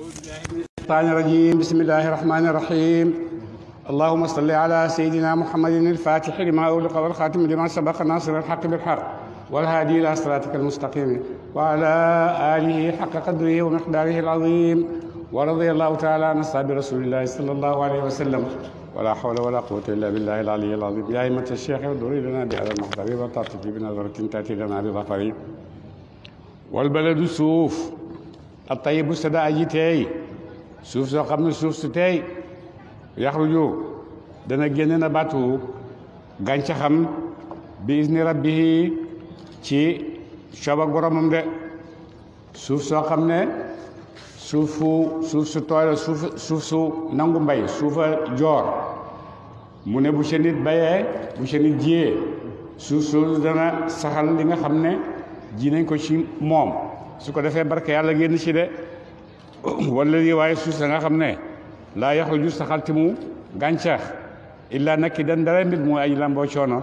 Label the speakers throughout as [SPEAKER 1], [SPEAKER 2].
[SPEAKER 1] الشيطان الرجيم. بسم الله الرحمن الرحيم. اللهم صل على سيدنا محمد الفاتح لما أغلق والخاتم لما سبق ناصر الحق بالحق والهادي إلى صراطك المستقيم وعلى آله حق قدره ومقداره العظيم. ورضي الله تعالى عن أصحاب رسول الله صلى الله عليه وسلم ولا حول ولا قوة إلا بالله العلي العظيم. يا أئمة الشيخ اغفروا لنا بهذا المحضر وتعطف بنظرة تأتي لنا بظفر. والبلد suuf الطيب sada aji teey suuf soo xam ne suuf su teey yaxruju dana génn na batu gàncaxam bi izni rabbihi ci cooba boromam de suuf soo xam ne suuf su tooy la suuf su nangu mbay suufa joor mu ne bu ca nit bayee bu ca nit jiyee suuf soosu dana saxal li nga xam ne ji nañ ko ci moom su ko defee barke yàlla génn ci de wala lii waaye suuf sa nga xam ne laa yaxruju saxalti mu gàncax illa nag ki dan dara mbir mooy ay lamboo coono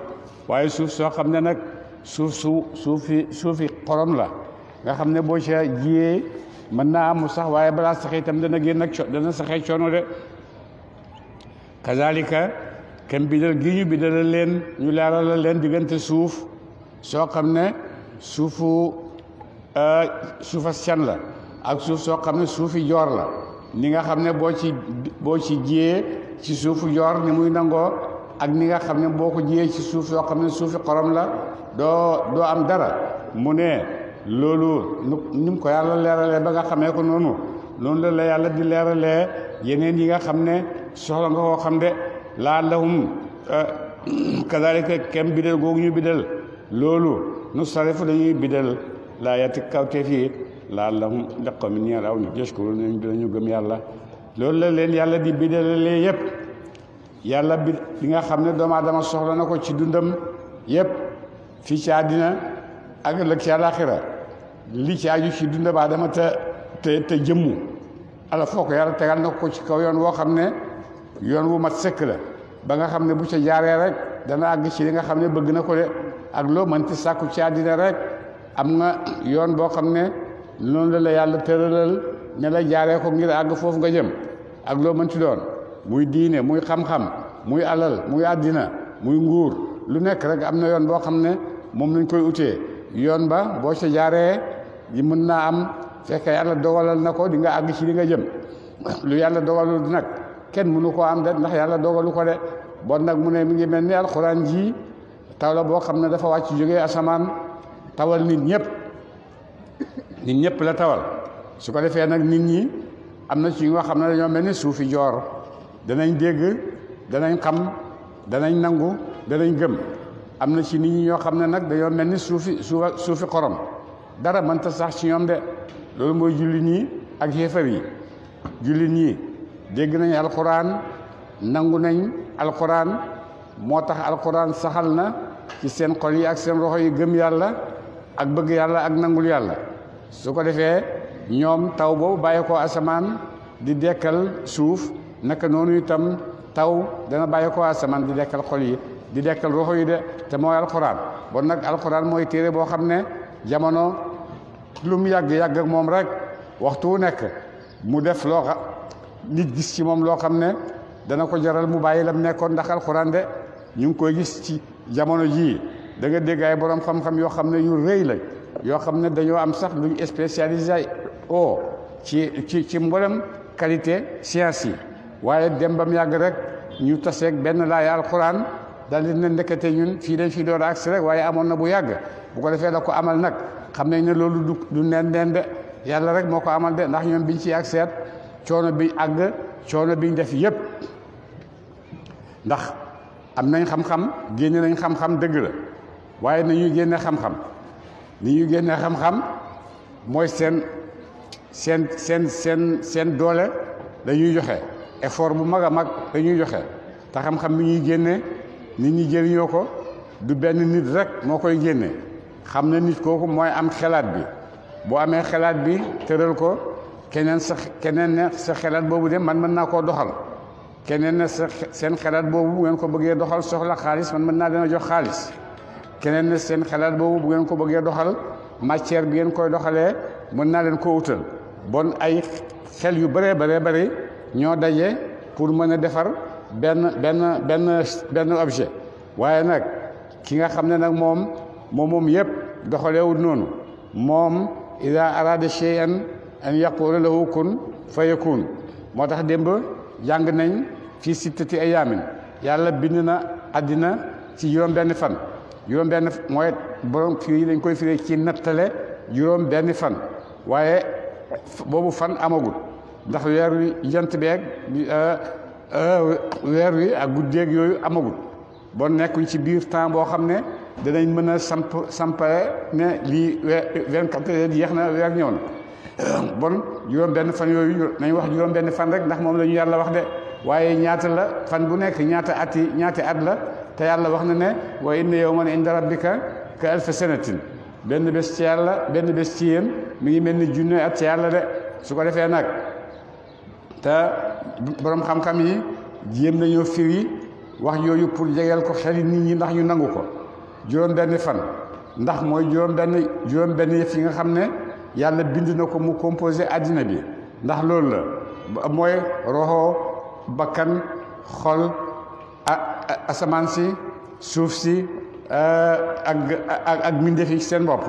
[SPEAKER 1] waaye suuf soo xam ne nag suufi xorom la nga xam ne boo ca jiyee mën naa am sax waaye balaa sax itam dana génn ak dana saxee coono de kazalika kem bidal gi ñu bidala leen ñu leerala leen diggante suuf soo xam ne suufa can la ak suuf soo xam ne suufi joor la ni nga xam ne boo ci jiyee ci suufu joor ni muy nangoo ak ni nga xam ne boo ko jiyee ci suuf soo xam ne suufi xorom la doo am dara mu ne loolu ni mu ko yàlla leeralee ba nga xamee ko noonu la yàlla di leeralee yeneen yi nga xam ne soxla nga koo xam de laa lahum kadalika kem bidal googu ñu bidal loolu nu sarifu dañuy bidal laa yati kawte fii laa lahum ndaqo mi ñeel aw ñu yashkuru nañ dinañu gëm yàlla loolu la leen yàlla di bidalalee yépp yàlla bi li nga xam ne doomu aadama soxla na ko ci dundam yépp fii ci àddina ak ëllëg ci àllaaxira li ci aju ci dundam aadama te jëmmu ala foo ko yàlla tegal na ko ci kaw yoon woo xam ne yoon wu mat sëkk la ba nga xam ne bu ca jaaree rek dana àgg ci li nga xam ne bëgg na ko de ak loo mënti sàkku ci àddina rek am nga yoon boo xam ne noonu la yàlla tëralal ne la jaaree ko ngir àgg foofu nga jëm ak loo mënti doon muy diine muy xam-xam muy alal muy àddina muy nguur lu nekk rek am na yoon boo xam ne moom lañ koy utee yoon ba boo ca jaaree yi mën naa am fekk yàlla dogalal na ko di nga àgg ci li nga jëm lu yàlla dogalul nag kenn mënu koo am de ndax yàlla dogalu ko de bon nag mu ne mi ngi mel ni alxuraan ji taw la boo xam ne dafa wàcc jógee asamaan tawal nit ñëpp la tawal su ko defee nag nit ñi am na ci ñoo xam ne dañoo mel ni suufi joor danañ dégg danañ xam danañ nangu danañ gëm am na ci nit ñi ñoo xam ne nag dañoo mel ni suufi xorom dara mënta sax ci ñoom de loolu mooy jullit ñi ak xéefar yi jullit ñi dégg nañ alxuraan nangu nañ alxuraan moo tax alxuraan saxal na ci seen xol yi ak seen roxo yi gëm yàlla ak bëgg yàlla ak nangul yàlla su ko defee ñoom taw boobu bàyyi ko asamaan di dekkal suuf naka noonu itam taw dana bàyyi ko asamaan di dekkal xol yi di dekkal roxo yi de te mooy alxuraan bon nag alxuraan mooy téere boo xam ne jamono lu mu yàgg ak moom rek waxtu wu nekk mu def loo xam nit gis ci moom loo xam ne dana ko jaral mu bàyyi lam nekkoon ndax alxuraan de ñu ngi koy gis ci jamono jii da nga dégg ay borom xam-xam yoo xam ne yu rëy la yoo xam ne dañoo am sax luñ spécialisé ci mboolem qualité science yi waaye dem bam yàgg rek ñu taseeg benn laaya alxuraan daal di ne ndekete ñun fii dañ fi door a agsi rek waaye amoon na bu yàgg bu ko defee la ko amal nag xam nañ ne loolu du nen de yàlla rek moo ko amal de ndax ñoom biñ ci ak seet coono bi àgg coono biñ def yépp ndax am nañ xam-xam génne nañ xam-xam dëgg la waaye nañuy génne xam-xam ni ñuy génne xam-xam mooy seen doole dañuy joxe effort bu mag a mag dañuy joxe te xam-xam bi ñuy génne nit ñi jëriñoo ko du benn nit rek moo koy génne xam na nit kooku mooy am xelaat bi boo amee xelaat bi tëral ko keneen ne sa xelaat boobu de man mën naa koo doxal keneen ne seen xelaat boobu bu ngeen ko bëggee doxal soxla xaalis man mën naa dana jox xaalis keneen ne seen xelaat boobu bu ngeen ko bëggee doxal matière bi ngeen koy doxalee mën naa leen ko utal bon ay xel yu bëree bëri ñoo daje pour mën a defar benn objet waaye nag ki nga xam ne nag moom yëpp doxaleewul noonu moom ida arada shay'an an yaqula lahu kun fayakun moo tax démb jàng nañ fii sittati ayaamin yàlla bind na àddina ci juróom benn fan juróom benn mooy borom fii dañ koy firee ci nattale juróom benn fan waaye boobu fan amagul ndax weer wi jant beeg weer wi ak guddeeg yooyu amagul bon nekkuñ ci biir temps boo xam ne danañ mën a sampare ne lii 24 heures jeex na weer ñëw na bon juróom benn fan yooyu nañ wax juróom benn fan rek ndax moom la ñu yàlla wax de waaye ñaata la fan bu nekk ñaata at la te yàlla wax na ne wa inna yawman inda rabbika ka alfi sanatin benn bés ci yàlla benn bés ci yéen mi ngi mel ni junne at ci yàlla de su ko defee nag te borom xam-xam yi jéem nañoo firi wax yooyu pour jegeel ko xeli nit ñi ndax ñu nangu ko juróom benn fan ndax mooy juróom benn yëf yi nga xam ne yàlla bind na ko mu composé àddina bi ndax loolu la mooy roxo bakkan xol asamaan si suuf si ak mbindeef yi seen bopp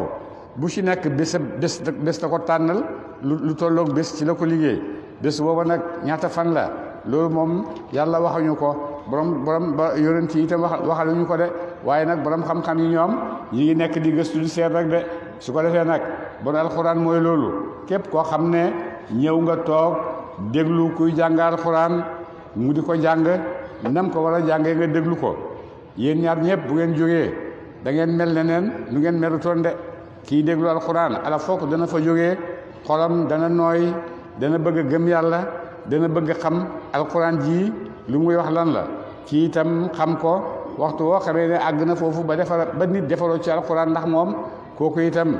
[SPEAKER 1] bu ci nekk bés la ko tànnal lu tolloog bés ci la ko liggéey bés booba nag ñaata fan la loolu moom yàlla waxuñu ko borom ba yonent yi itam waxaluñu ko de waaye nag borom xam-xam yi ñoom ñi ngi nekk di gëstu di seet rek de su ko defee nag bon alxuraan mooy loolu képp koo xam ne ñëw nga toog déglu kuy jàng alxuraan mu di ko jàng nam ko war a jàngee nga déglu ko yéen ñaar ñëpp bu ngeen jógee da ngeen mel ne neen nu ngeen melutoon de kii déglu alxuraan ala foog dana fa jógee xolam dana nooy dana bëgg a gëm yàlla dana bëgg xam alxuraan ji lu muy wax lan la kii itam xam ko waxtu woo xamee ne àgg na foofu ba nit defaroo ci alxuraan ndax moom kooku itam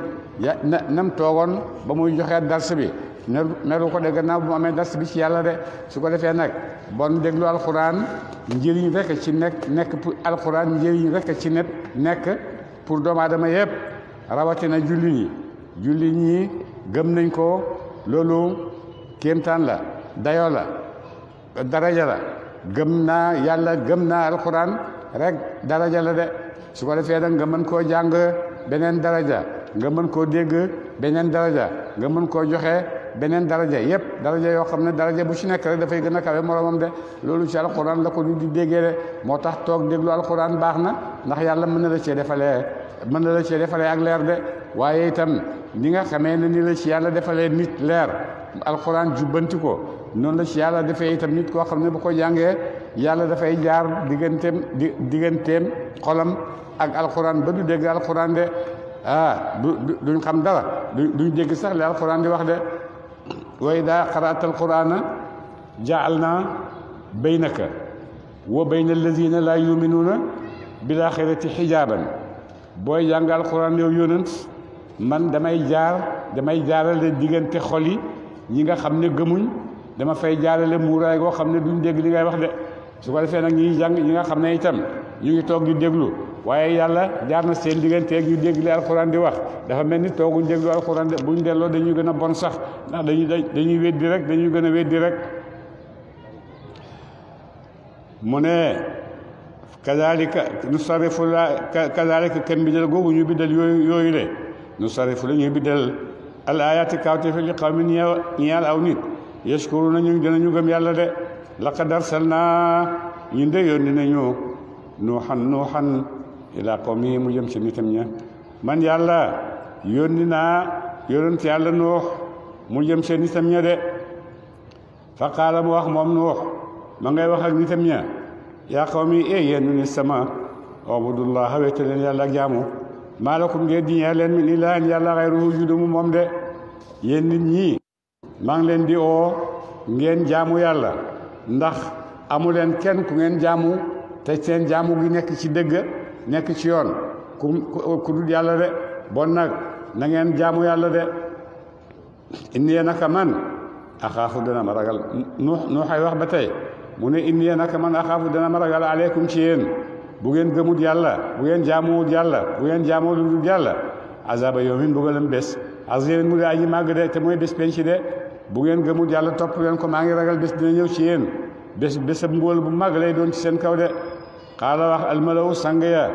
[SPEAKER 1] nam toogoon ba muy joxee dars bi meru ko de gannaaw bu mu amee dars bi ci yàlla de su ko defee nag bon déglu alxuraan njëriñ rek ci nekk pour alxuraan njëriñ rek ci nekk pour doomu aadama yëpp rawatina julli ñi gëm nañ ko loolu kéemtaan la dayoo la daraja la gëm naa yàlla gëm naa alxuraan rek daraja la de su ko defee nag nga mën koo jàng beneen daraja nga mën koo dégg beneen daraja nga mën koo joxe beneen daraja yëpp daraja yoo xam ne daraja bu ci nekk rek dafay gën a kawe moromam de loolu ci alxuraan la ko di déggee de moo tax toog déglu alxuraan baax na ndax yàlla mën na la cee defalee ak leer de waaye itam ni nga xamee ne ni la ci yàlla defalee nit leer alxuraan jubbanti ko noonu la ci yàlla defee itam nit koo xam ne bu ko jàngee yàlla dafay jaar digganteem xolam ak alxuraan ba du dégg alxuraan de duñ xam dara duñ dégg sax li alxuraan di wax de wa idaa qara'ta alqur'ana ja'alna baynaka wa bayna allazina laa yuminuuna bil axirati xijaaban booy jàng alxuraan yow yonent man damay jaarale diggante xol yi ñi nga xam ne gëmuñ dama fay jaarale muuraay goo xam ne duñ dégg li ngay wax de su ko defee nag ñi jàng ñi nga xam ne itam ñu ngi toog di déglu waaye yàlla jaar na seen digganteeg ñu dégg li alxuraan di wax dafa mel ni tooguñ déglu alxuraan de buñ delloo dañuy gën a bon sax ndax dañuy weddi rek dañuy gën a weddi rek mu ne kazalika nu sarifu la kazalika kenn bidal googu ñu biddal yooyu le nu sarifu la ñuy biddal al ayaati kawte fi li qawmin ñeel aw nit yashkuru nañu dinañu gëm yàlla de laqad arsalna ñun de yónni nañu nuuxan ila qawmi mu jëm ci nitam ña man yàlla yónni naa yonent yàlla nuux mu jëm ci nitam ña de fa qaala mu wax moom nuux ma ngay wax ak nitam ña yaa qawmi yéen nu ni sama ubudullaha wéete leen yàlla ak jaamu maa lakum ngeen di ñeel leen min ilaahin yàlla xayruhu judumu moom de yéen nit ñi maa ngi leen di oo ngeen jaamu yàlla ndax amu leen kenn ku ngeen jaamu te seen jaamu gi nekk ci dëgg nekk ci yoon ku dul yàlla de bon nag na ngeen jaamu yàlla de inni naka man axaafu dana ma ragal nuuxay wax ba tey mu ne inni naka man axaafu dana ma ragal aleykum ci yéen bu ngeen gëmut yàlla bu ngeen jaamuwut yàlla bu ngeen jaamoo lu dul yàlla azaba yawmin mbugalam bés azimin mu de aji màgg de te mooy bés penc de bu ngeen gëmul yàlla topp leen ko maa ngi ragal bés dina ñëw ci yéen bésab mbugal bu mag lay doon ci seen kaw de xaala wax almalaw sang yaa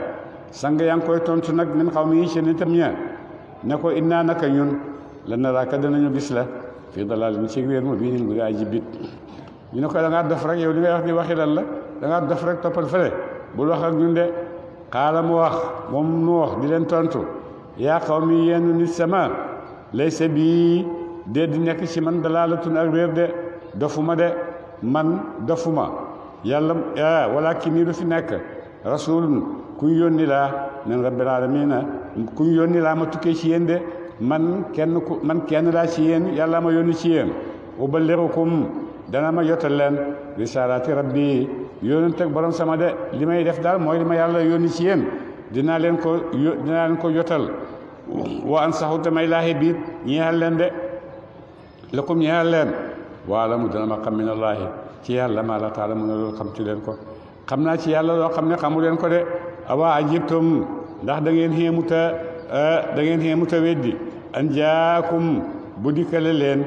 [SPEAKER 1] ngi koy tontu nag min xaw mi ci nitam ña ne ko innaa naka ñun la naraaka danañu gis la fii dalaalin ci réer mu bii nin gu daa jibit ñu ne ko da ngaa dof rek yow li ngay wax ni waxi lan la da ngaa dof rek toppal fële bul wax ak ñun de xaala mu wax moom nu wax di leen tontu yaa xaw mi yenn nit sama laysa bii dee di nekk ci man dalaalatun ak réer de dofuma de man dofuma yàlla walakin nii du fi nekk rasulun ku ñu yónni laa min rabbil aalamiina ku ñu yónni laa ma tukkee ci yéen de man kenn laa ci yéen yàlla ma yónni ci yéen uballighukum dana ma jotal leen risaalaati rabbi yónent ak borom sama de li may def daal mooy li ma yàlla yónni ci yéen dinaa leen ko jotal wa ansaxu tamay laahi biit ñeexal leen de lakum ñeexal leen waala mu dana ma xam min allaahi ci yàlla maa la taala mu ne loolu xam ci leen ko xam naa ci yàlla loo xam ne xamu leen ko de awa ajibtum ndax da ngeen xéemuta weddi an jaakum bu dikkale leen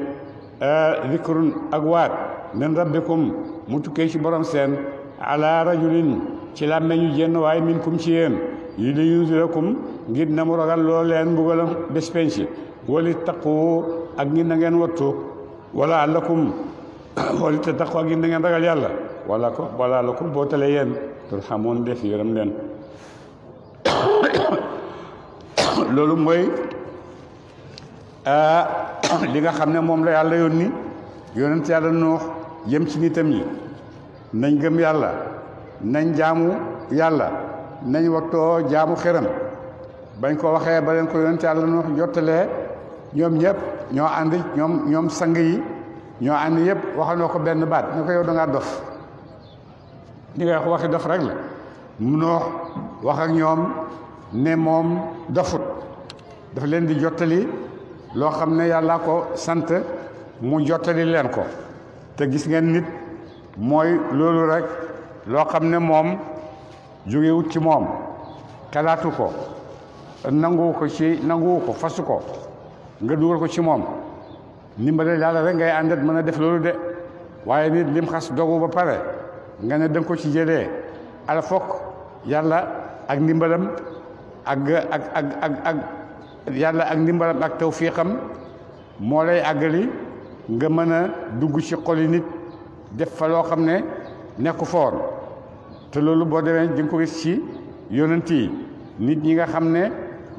[SPEAKER 1] zikrun ak waat min rabbikum mu tukkee ci borom seen ala rajulin ci làmmeñu jenn waaye minkum ci yéen yi li yunzirakum ngir na mu ragal loo leen mbugalam bés penc wali taqu ak ngir na ngeen wattu wala allakum wali te taqu ak ngir na ngeen ragal yàlla wala lakum boo tale yéen turhamun def yërëm leen loolu mooy li nga xam ne moom la yàlla yónni yonent yàlla Nuux jëm ci nitam ñi nañ gëm yàlla nañ jaamu yàlla nañ wattoo jaamu xëram bañ ko waxee ba leen ko yonent yàlla Nuux jottalee ñoom ñëpp ñoo ànd ñoom sang yi ñoo ànd yëpp waxandoo ko benn baat ne ko yow da ngaa dof li ngay wax waxi dof rek la Nuux wax ak ñoom ne moom dofut dafa leen di jottali loo xam ne yàlla ko sant mu jottali leen ko te gis ngeen nit mooy loolu rek loo xam ne moom jógewut ci moom xalaatu ko nanguwu ko fasu ko nga dugal ko ci moom ndimbale yàlla rek ngay àndat mën a def loolu de waaye nit lim xas dogu ba pare nga ne danga ko ci jëlee ala fokk yàlla ak ndimbalam ak yàlla ak ndimbalam ak tawfiixam moo lay àggali nga mën a dugg ci xoli nit def fa loo xam ne nekku foon te loolu boo demee di nga ko gis ci yonent yi nit ñi nga xam ne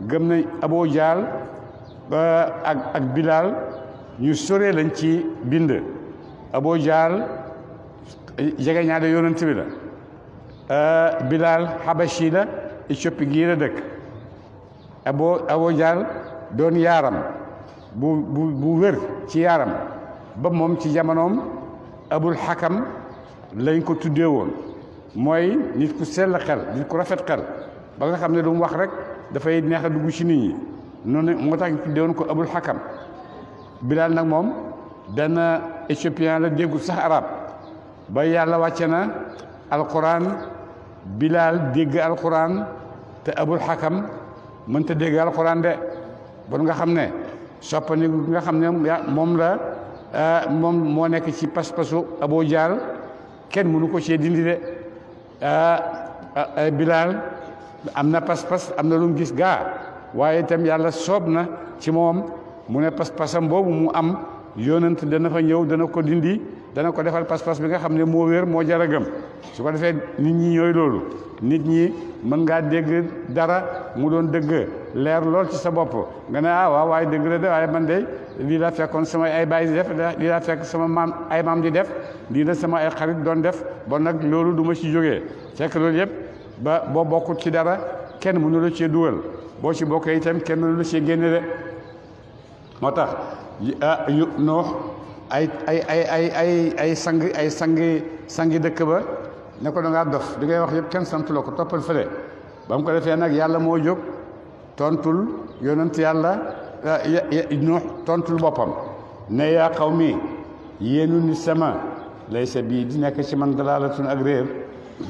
[SPEAKER 1] gëm nañ Abu Jahl ak Bilaal ñu sore lañ ci bind Abu Jahl jege ñaade yonent bi la Bilaal Habashi la Éthiopie gii la dëkk Abu Jahl doon yaaram bu wér ci yaaram ba moom ci jamonoom Abul Hakam lañ ko tuddee woon mooy nit ku sell xel nit ku rafet xel ba nga xam ne lu mu wax rek dafay neex a dugg ci nit ñi noonu moo tax ñu tuddee woon ko Abul Hakam Bilaal nag moom benn éthiopien la déggul sax arab ba yàlla wàcce na alquran Bilaal dégg alquran te Abul Hakam mënta dégg alquran de bon nga xam ne soppani nga xam ne moom moo nekk ci pas-pasu Abu Jahl kenn mënu ko cee dindi de Bilaal am na pas-pas am na lu mu gis gaa waaye itam yàlla soob na ci moom mu ne pas-pasam boobu mu am yonent dana fa ñëw dana ko dindi dana ko defal pas-pas bi nga xam ne moo wér moo jar a gëm su ko defee nit ñi ñooy loolu nit ñi mën ngaa dégg dara mu doon dëgg leer lool ci sa bopp nga ne waaw waaye dëgg la de waaye man de lii laa fekkoon sama ay baay di def lii laa fekk sama maam di def lii la sama ay xarit doon def bon nag loolu du ma ci jógee fekk loolu yëpp ba boo bokkut ci dara kenn mënu la cee dugal boo ci bokkee itam kenn mënu la cee génne de moo tax Nuux ay sangi dëkk ba ne ko da ngaa dof di ngay wax yëpp kenn santu la ko toppal fële ba mu ko defee nag yàlla moo jóg tontul yonent yàlla Nuux tontul boppam ne yaa qawmi yéenu ni sama laysa bii di nekk ci man dalaalatun ak réer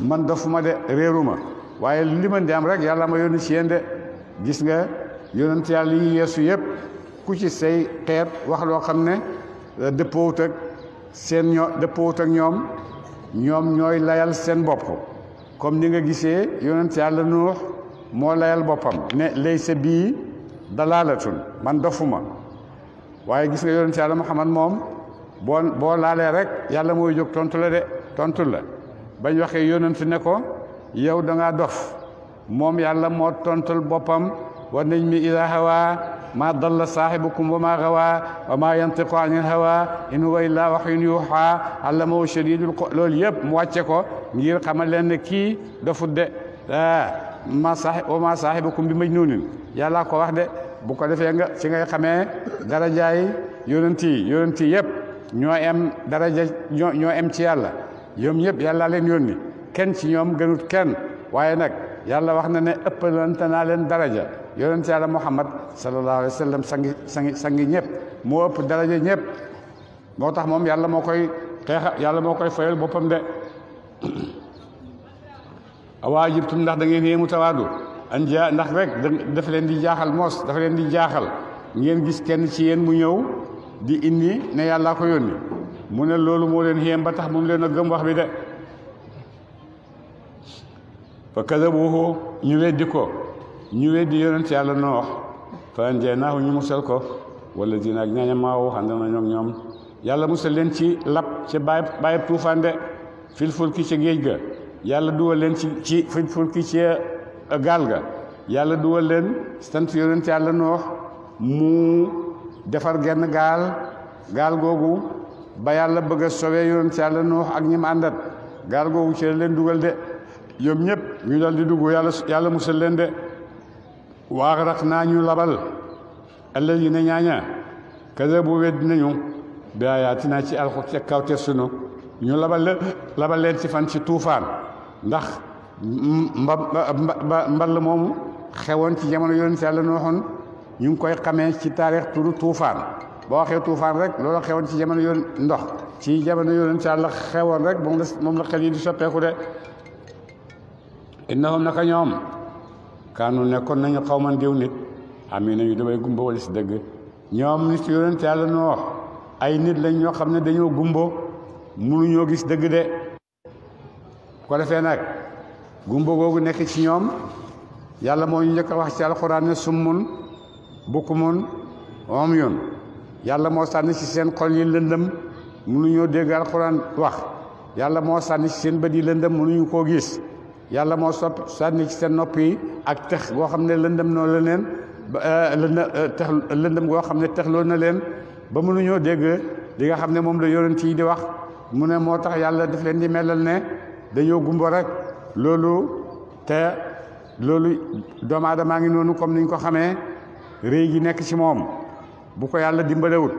[SPEAKER 1] man dofuma de réeruma waaye li man di am rek yàlla ma yónni ci yéen de gis nga yonent yàlla yi yeesu yëpp ku ci say xeet wax loo xam ne dëppoowut ak seen dëppoowut ak ñoom ñooy layal seen bopp comme ni nga gisee yonent yàlla Nuux moo layal boppam ne laysa bii dalaalatun man dofuma waaye gis nga yonent yàlla Muhammad moom boo laalee rek yàlla mooy jóg tontu la bañ waxee yonent ne ko yow da ngaa dof moom yàlla moo tontul boppam wa najmi idaa hawaa maa dalla saahibukum wa maa gawaa wa maa yantiqu anil hawaa in huwa illaa wahyun yuuhaa allamahu shadiidul quwaa loolu yëpp mu wàcce ko ngir xamal leen ne kii dofut de wa maa saahibukum bi majnuunin yàlla ko wax de bu ko defee nga ci ngay xamee darajaay yonent yi yëpp ñoo em daraja ñoo em ci yàlla ñoom ñëpp yàlla leen yónni kenn ci ñoom gënut kenn waaye nag yàlla wax na ne ëppalante naa leen daraja yonent yàlla Muhammad sallallahu alayhi wa sallam sangi ñëpp moo ëpp daraja ñëpp moo tax moom yàlla moo koy fayal boppam de awaajibtum ndax da ngeen yéemu tawaadu an ja ndax rek daf leen di jaaxal moos dafa leen di jaaxal ngeen gis kenn ci yéen mu ñëw di indi ne yàllaa ko yónni mu ne loolu moo leen yéem ba tax mu leen a gëm wax bi de fa kadabuhu ñu weddi yonent yàlla Noox fa anjaynaahu ñu musal ko wala dina ak ñaaña maawu ànd na ñoom yàlla musal leen ci lab ci bàyyib tuufaan de fil fulki ci géej ga yàlla dugal leen ci fil fulki ci gaal ga yàlla dugal leen sant yonent yàlla Noox mu defar genn gaal googu ba yàlla bëgg a sauver yonent yàlla Noox ak ñi mu àndat gaal googu ci leen dugal de ñoom ñëpp ñu dal di dugg yàlla musal leen de waaxarax naa ñu labal alladina ñaaña kazabu wedd nañu bi ayaatina ci alxu ca kawte sunu ñu labal leen ci fan ci tuufaan ndax mball moomu xewoon ci jamono yonent yàlla Nooxoon ñu ngi koy xamee ci taarix turu tuufaan boo waxee tuufaan rek loolu xewoon ci jamono ndox ci jamono yonent yàlla xewoon rek moom la xel yi di soppeeku de innahum naka ñoom kaanu nekkoon nañu xawman diw nit ami nañu damay gumba wala si dëgg ñoom nit yonent yàlla Noox ay nit lañ ñoo xam ne dañoo gumbo mënuñoo gis dëgg de ko defee nag gumbo googu nekk ci ñoom yàlla moo ñu njëkk a wax ci alxuraan ne summun bukmun umyun yàlla moo sànni ci seen xol yi lëndëm mënuñoo dégg alxuraan wax yàlla moo sànni ci seen bët yi lëndëm mënuñu koo gis yàlla moo sànni ci seen nopp yi ak tex goo xam ne lëndëm noo la leen lëndëm goo xam ne texloo na leen ba mënuñoo dégg li nga xam ne moom la yonent yi di wax mu ne moo tax yàlla daf leen di melal ne dañoo gumbo rek loolu doomu aadamaa ngi noonu comme niñ ko xamee réy gi nekk ci moom bu ko yàlla dimbalewut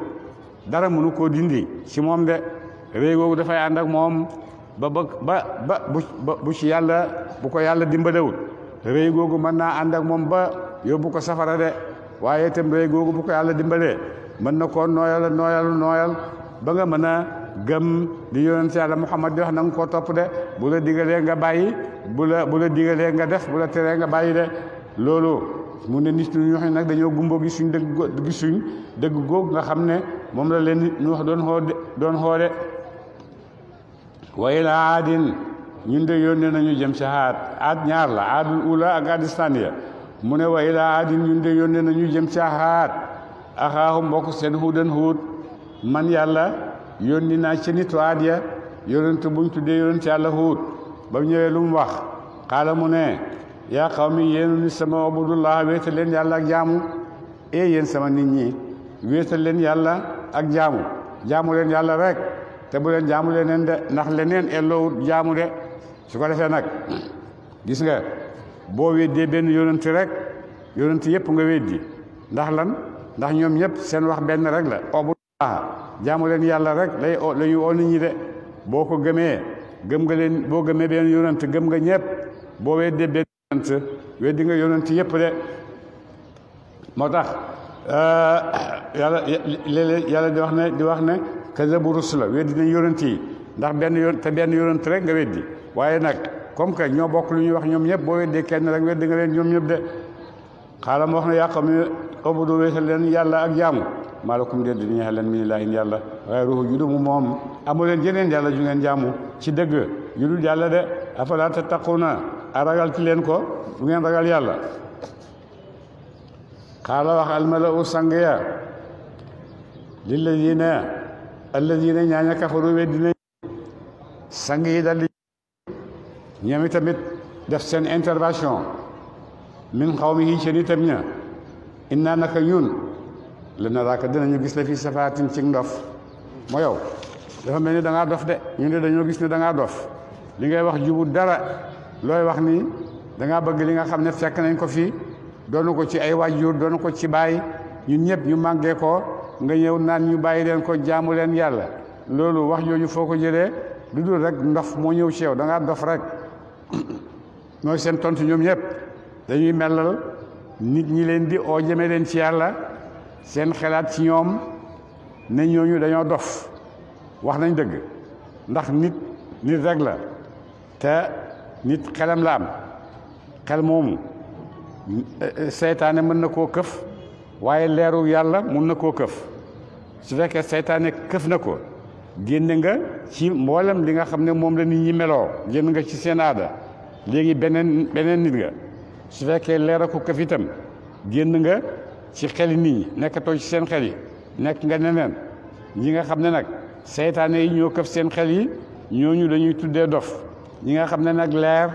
[SPEAKER 1] dara mënu koo dindi ci moom de réy googu dafay ànd ak moom bu ci yàlla bu ko yàlla dimbalewut réy googu mën naa ànd ak moom ba yóbbu ko safara de waaye itam réy googu bu ko yàlla dimbalee mën na koo nooyal ba nga mën a gëm di yonent yàlla Muhammad di wax na nga koo topp de bu la digalee nga bàyyi bu la digalee nga def bu la teree nga bàyyi de loolu mu ne nit ñu wax nag dañoo gumbo gisuñ dëgg googu nga xam ne moom la leen nit ñu wax doon xoode wa ilaa aadin ñun de yónnee nañu jëm ci aad ñaar la aadul ula ak aadistaniya mu ne wa ilaa aadin ñun de yónnee nañu jëm ci aad axaahum mbokk seen huudan huut man yàlla yónni naa ci nitu aad ya yonent buñ tuddee yonent yàlla huut ba ñëwee lu mu wax xaala mu ne yaa qawmi yéen ni sama ubudullah wéetal leen yàlla ak jaamu yéen sama nit ñi wéetal leen yàlla ak jaamu leen yàlla rek te bu leen jaamu leneen de ndax leneen elloowut jaamu de su ko defee nag gis nga boo weddee benn yonent rek yonent yëpp nga weddi ndax lan ndax ñoom ñëpp seen wax benn rek la ubudullah jaamu leen yàlla rek la ñu oo nit ñi de boo ko gëmee gëm nga leen boo gëmee benn yonent gëm nga ñëpp boo weddee benn yonent weddi nga yonent yëpp de moo tax yàlla di wax ne kazabu rusula weddi nañ yonent yi ndax benn yonent rek nga weddi waaye nag comme que ñoo bokk lu ñuy wax ñoom ñëpp boo weddee kenn rek weddi nga leen ñoom ñëpp de xaalam wax ne yaa qawmi ubudu wéetal leen yàlla ak jaamu malakum de duñu xelen min ilahin yàlla xayruhu yu dul moom amu leen jeneen yàlla ju ngeen jaamu ci dëgg yu dul yàlla de afala tattaquna a ragal ci leen ko du ngeen ragal yàlla xaala wax almalau sang ya lilladina alladina ñaaña kafaru weddina sang yi daldi ñoom tamit def seen intervention min xawmihi ci nitam ña inna naka ñun la naraaka dinañu gis la fii safaatin ci ndof moo yow dafa mel ni da ngaa dof de ñu ne dañoo gis ne da ngaa dof li ngay wax jubu dara looy wax ni da ngaa bëgg li nga xam ne fekk nañ ko fii doonu ko ci ay waajur doonu ko ci baay ñun ñëpp ñu màggee ko nga ñëw naan ñu bàyyi leen ko jaamu leen yàlla loolu wax jooju foo ko jëlee lu dul rek ndof moo ñëw ci yow da ngaa dof rek mooy seen tontu ñoom ñëpp dañuy melal nit ñi leen di oo jëme leen ci yàlla seen xelaat ci ñoom ne ñooñu dañoo dof wax nañ dëgg ndax nit rek la te nit xelam la am xel moomu seytaane mën na koo këf waaye leeru yàlla mun na koo këf su fekkee seytaane këf na ko génn nga ci mboolem li nga xam ne moom la nit ñi meloo génn nga ci seen aada léegi beneen nit nga su fekkee leer a ko këf itam génn nga ci xeli nit ñi nekkatoo ci seen xel yi nekk nga neneen ñi nga xam ne nag seytaane yi ñoo këf seen xel yi ñooñu dañuy tuddee dof ñi nga xam ne nag leer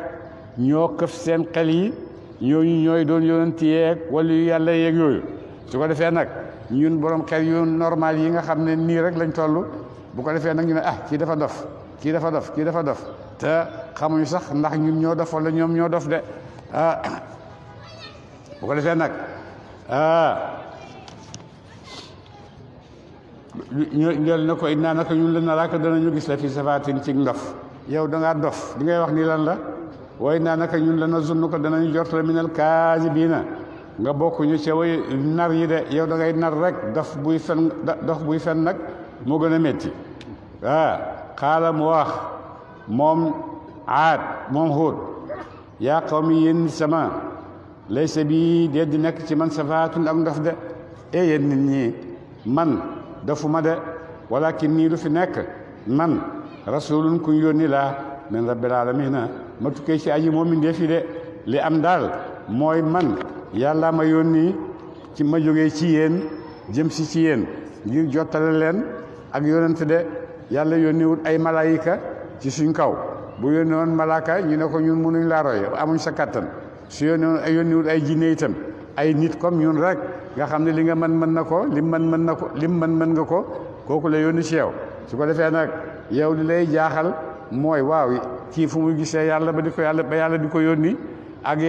[SPEAKER 1] ñoo këf seen xel yi ñooñu ñooy doon yonent yeeg wala yu yàlla yeeg yooyu su ko defee nag ñun borom xel yu normal yi nga xam ne nii rek lañ toll bu ko defee nag ñu ne kii dafa dof kii dafa dof kii dafa dof te xamuñu sax ndax ñun ñoo dof wala ñoom ñoo dof de bu ko defee nag ñol na ko innaa naka ñun la naraaka danañu gis la fi safaatin ci ndof yow da ngaa dof li ngay wax ni lan la way naa naka ñun la nazunnu ko danañu jort la minal kaasibiina nga bokk ñu ci way nar yi de yow da ngay nar rek dof buy fen nag moo gën a métti xaala mu wax moom aad moom Huud yaa qawmi yéen sama laysa bi dee di nekk ci man safaatun ak ndof de yéen nit ñi man dofuma de walakin nii lu fi nekk man rasulun kuñ yónni laa min rabbil alamina ma tukkee ci aji moom mindee fi de li am daal mooy man yàlla ma yónni ci ma jógee ci yéen jëm si ci yéen ngir jottale leen ak yonent de yàlla yónniwut ay malaayika ci suñ kaw bu yónni woon malaaka ñu ne ko ñun mënuñ laa roy amuñ sa kattan su yónniwut ay jinne itam ay nit comme ñun rek nga xam ne li nga mën na ko lim mën nga ko kooku la yónni ci yow su ko defee nag yow li lay jaaxal mooy waaw kii fu muy gisee yàlla ba yàlla di ko yónni ak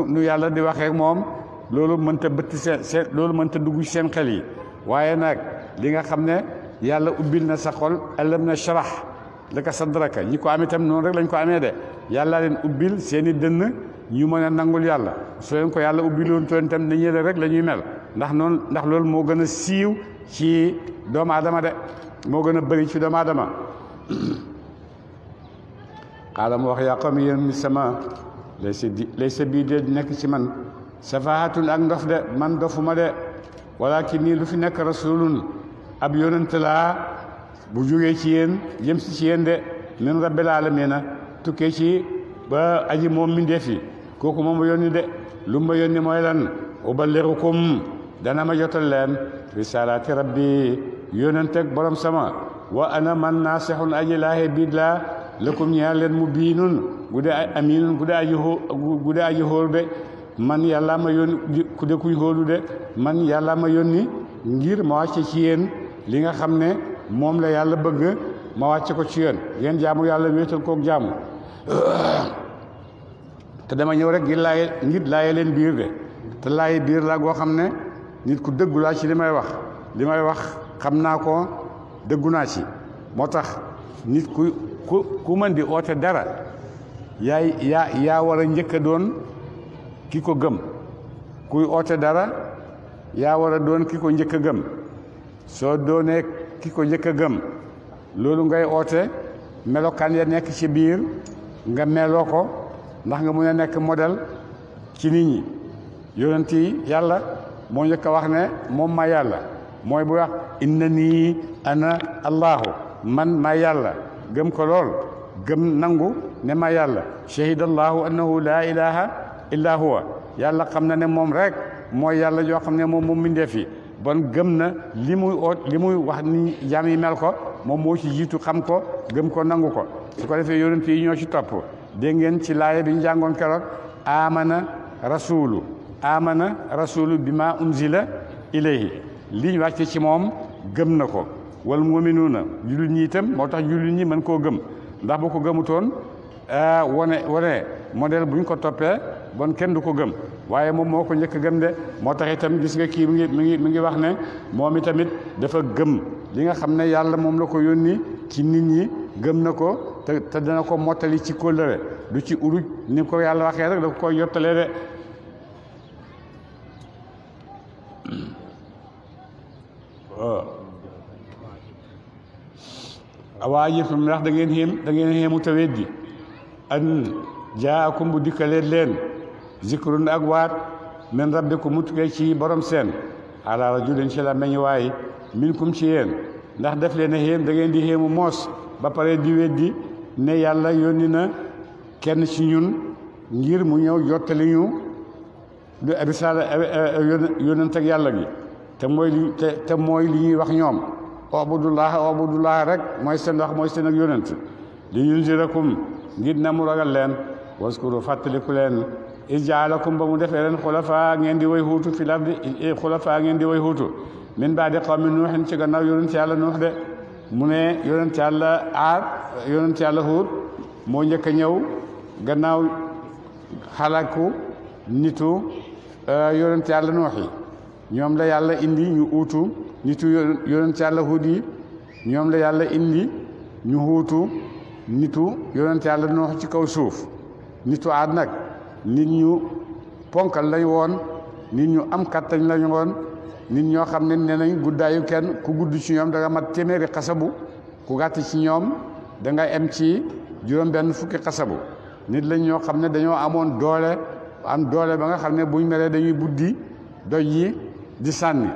[SPEAKER 1] nu yàlla di waxee moom loolu mënta bëtt seen loolu mënta dugg ci seen xel yi waaye nag li nga xam ne yàlla ubbil na sa xol alam na sharah laka sadraka ñi ko am itam noonu rek lañ ko amee de yàlla leen ubbil seeni dënn ñu mën a nangul yàlla soo leen ko yàlla ubbiloon toon itam dañuy rek la ñuy mel ndax loolu moo gën a siiw ci doomu aadama de moo gën a bëri ci doomu aadama xaala mu wax yaa qawmi yéen mi sama laysa bii de nekk ci man safahatun ak ndof de man dofuma de walakin nii lu fi nekk rasulun ab yonent laa bu jógee ci yéen jëm si ci yéen de min rabbil alamina tukkee ci ba aji moom mindeef yi kooku moom ma yónni de lu ma yónni mooy lan uballirukum dana ma jotal leen risalaati rabbi yonentek borom sama wa ana man naasihun aji laahe biid laa lakum ñeel leen mu biinun gude aminun gude aji hóol de man yàlla ma yónni ku de kuñ hóolu de man yàlla ma yónni ngir ma wàcce ci yéen li nga xam ne moom la yàlla bëgg ma wàcce ko ci yéen yéen jaamu yàlla wéetal kook jaamu te dama ñëw rek ngir laaye leen biir de te laaye biir laa goo xam ne nit ku dëggu laa ci li may wax xam naa ko dëggu naa ci moo tax nit ku mën di oote dara yaa war a njëkk a doon ki ko gëm kuy oote dara yaa war a doon ki ko njëkk a gëm soo doonee ki ko njëkk a gëm loolu ngay oote melokaan ya nekk ci biir nga meloo ko ndax nga mun a nekk modèle ci nit ñi yonent yi yàlla moo njëkk a wax ne moom maa yàlla mooy bu wax innanii ana allahu man maa yàlla gëm ko lool gëm nangu ne maa yàlla shahida allahu annahu laa ilaha illa huwa yàlla xam na ne moom rek mooy yàlla joo xam ne moom mbindeef yi bon gëm na li muy wax ni jaam yi mel ko moom moo ci jiitu xam ko gëm ko nangu ko su ko defee yonent yi ñoo ci topp dégg ngeen ci laaya bi ñu jàngoon keroog amana rasulu bi ma unzila ilayhi li ñu wàcce ci moom gëm na ko wal muminuuna jullit ñi itam moo tax jullit ñi mën koo gëm ndax bu ko gëmutoon wane modèle bu ñu ko toppee bon kenn du ko gëm waaye moom moo ko njëkk a gëm de moo tax itam gis nga kii mi ngi wax ne moom itamit dafa gëm li nga xam ne yàlla moom la ko yónni ci nit ñi gëm na ko te dana ko mottali ci kóllëre du ci uruj ni ko yàlla waxee rek da ko koy yottalee de awaa yëfam ndax da ngeen xéemu te weddi an jaakum bu dikkaleen leen zikrun ak waat min rabbikum mu tukkee ci borom seen ala rajulin ci la meñ waay minkum ci yéen ndax def leen a xéem da ngeen di xéemu moos ba pare di weddi ne yàlla yónni na kenn ci ñun ngir mu ñëw jottali ñu risaala yónnent ak yàlla gi te mooy li ñuy wax ñoom obudullah rek mooy seen wax mooy seen ak yónnent li yunzirakum ngir na mu ragal leen waskuru fàttaliku leen isjaalakum ba mu defee leen xulafa ngeen di way xuutu fil ardi xulafa ngeen di way xuutu min baadi qawmi nuuhin ci gannaaw yonent yàlla nuux de mu ne yonent yàlla yonent yàlla Huud moo njëkk a ñëw gannaaw xalaku nitu yonent yàlla nuux yi ñoom la yàlla indi ñu uutu nitu yonent yàlla Huud yi ñoom la yàlla indi ñu uutu nitu yonent yàlla nuux ci kaw suuf nitu Aad nag nit ñu ponkal lañ woon nit ñu am kattañ lañ woon nit ñoo xam ne nee nañ guddaayu kenn ku gudd ci ñoom da nga mat téeméeri xasabu ku gàtt ci ñoom da nga em ci juróom benn fukki xasabu nit lañ ñoo xam ne dañoo amoon doole ba nga xam ne buñ meree dañuy buddi doj yi di sànni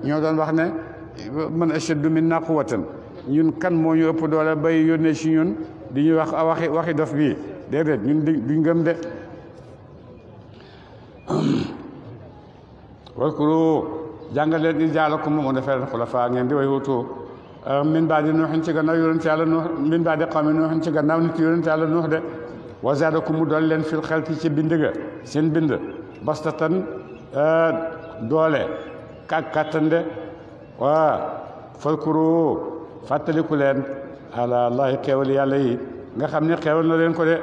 [SPEAKER 1] ñoo doon wax ne man ashaddu minna quwwatan ñun kan moo ñu ëpp doole bay yónnee ci ñun di ñuy wax waxi dof bii déedéet ñun duñ gëm de waskuru jàngal leen i jaalakum mu defee leen xulafa ngeen di way wutu min baadi nuuxin ci gannaaw yonent yàlla nuux min baadi qawmi nuuxin ci gannaaw nit yonent yàlla nuux de wa zaadakum mu dool leen fil xelti ci bind ga seen bind bastatan doole kàttan de waa falkuru fàttaliku leen ala allahi xeewal yàlla yi nga xam ne xeewal na leen ko de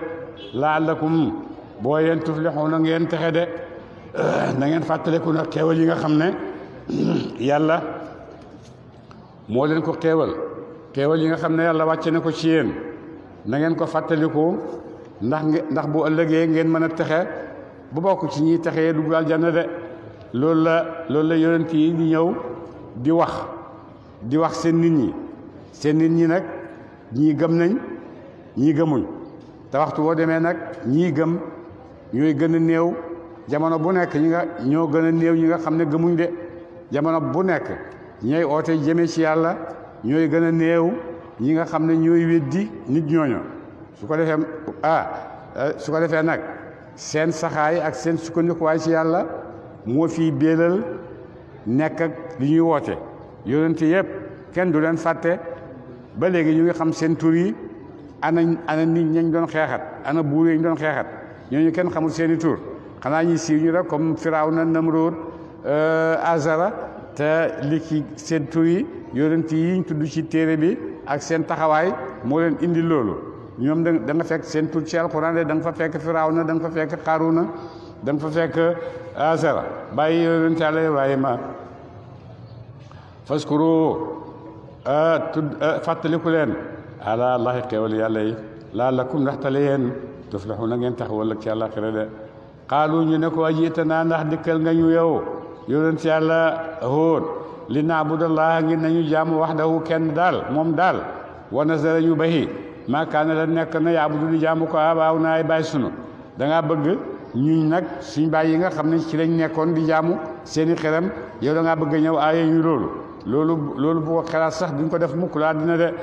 [SPEAKER 1] laallakum boo yeen tuflixuuna ngeen texe de na ngeen fàttaliku nag xeewal yi nga xam ne yàlla moo leen ko xeewal yi nga xam ne yàlla wàcce na ko ci yéen na ngeen ko fàttaliku ndax bu ëllëgee ngeen mën a texe bu bokk ci ñiy texee dugg aljanna de loolu la yonent yi di ñëw di wax seen nit ñi nag ñii gëm nañ ñii gëmuñ te waxtu boo demee nag ñii gëm ñooy gën a néew jamono bu nekk ñoo gën a néew ñi nga xam ne gëmuñ de jamono bu nekk ñooy oote jëmee ci yàlla ñooy gën a néew ñi nga xam ne ñooy weddi nit ñooñu su ko defee nag seen saxaay ak seen sukkandikuwaay ci yàlla moo fii béelal nekk ak li ñuy woote yonent yëpp kenn du leen fàtte ba léegi ñu ngi xam seen tur yi ana nit ñañ doon xeexat ana buur yi ñu doon xeexat ñooñu kenn xamul seeni tur xanaa ñi siiw ñu rek comme Firawna Namrud Azara te li ci seen tur yi yonent yi ñu tudd ci téere bi ak seen taxawaay moo leen indi loolu ñoom da nga fekk seen tur ci alxuraan da nga fa fekk Firawna da nga fa fekk Xaaruna da nga fa fekk Azara bàyyi yonent Yàlla Ibrahima faskuru fàttaliku leen ala allahi xeewal yàlla yi laallakum ndaxtale yéen tuflixu na ngeen taxawal ak ci àllaaxira de xaalu ñu ne ko ajiitanaa ndax dikkal nga ñu yow yonent yàlla Huud li naabudallaha ngir nañu jaamu waxdahu kenn daal moom daal wa nazara ñu bayi maa kaana la nekk na yaabudu di jaamu ko abaaw na ay baay sunu dangaa bëgg ñuñ nag suñ baay yi nga xam ne ci lañ nekkoon di jaamu seeni xeram yow da ngaa bëgg a ñëw aaye ñu loolu bu ko xalaat sax duñ ko def mukk laa dina de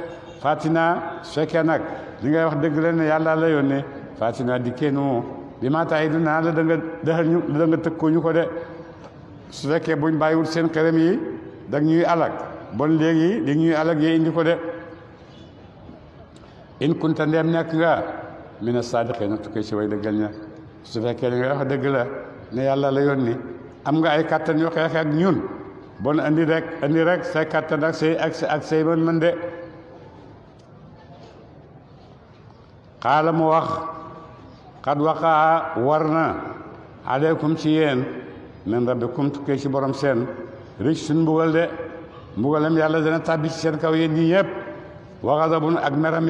[SPEAKER 1] fatina su fekkee nag li ngay wax dëgg la ne yàlla la yónnee fatina dikkee nu bi maa tax du naa la da nga dëxal ñu da nga tëkkoo ñu ko de su fekkee buñ bàyyiwul seen xeram yi dag ñuy alag bon léegi di ñuy alag yee indi ko de in kunta ndeem nekk nga mina saadiqiina tukkee ci way dëggal ña su fekkee li ngay wax dëgg la ne yàlla la yónni am nga ay kattan yu xeex ak ñun bon andi rek say kattan ak say mën de xaala mu wax xad waqaa war na aleykum ci yéen min rabbikum tukkee ci borom seen rëcc suñ mbugal de mbugalam yàlla dana tàbbi ci seen kaw yéen ñi ñëpp wa ghadabun ak meram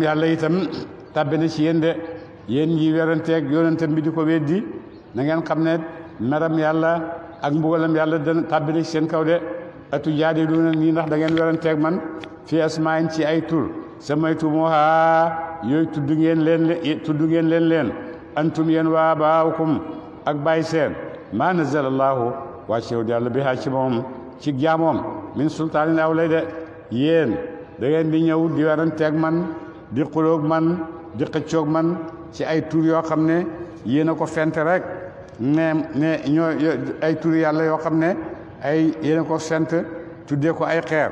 [SPEAKER 1] yàlla itam tàbbi na ci yéen de yéen ñi weranteeg yonentam bi di ko weddi na ngeen xam ne meram yàlla ak mbugalam yàlla dana tàbbi na ci seen kaw de atu jaadiluuna nii ndax da ngeen weranteeg man fi asmaayin ci ay tur samaytumuhaa yooyu tudd ngeen leen antum yéen waa baawukum ak bàyyi seen maa nazalallahu wàccewut yàlla bi haa ci moom ci jaamoom min sultaanin aw lay de yéen da ngeen di ñëw di weranteeg man di xuloog man di xëccoog man ci ay tur yoo xam ne yéen a ko fent rek ne ñoo ay tur yàlla yoo xam ne ay yéen a ko fent tuddee ko ay xeer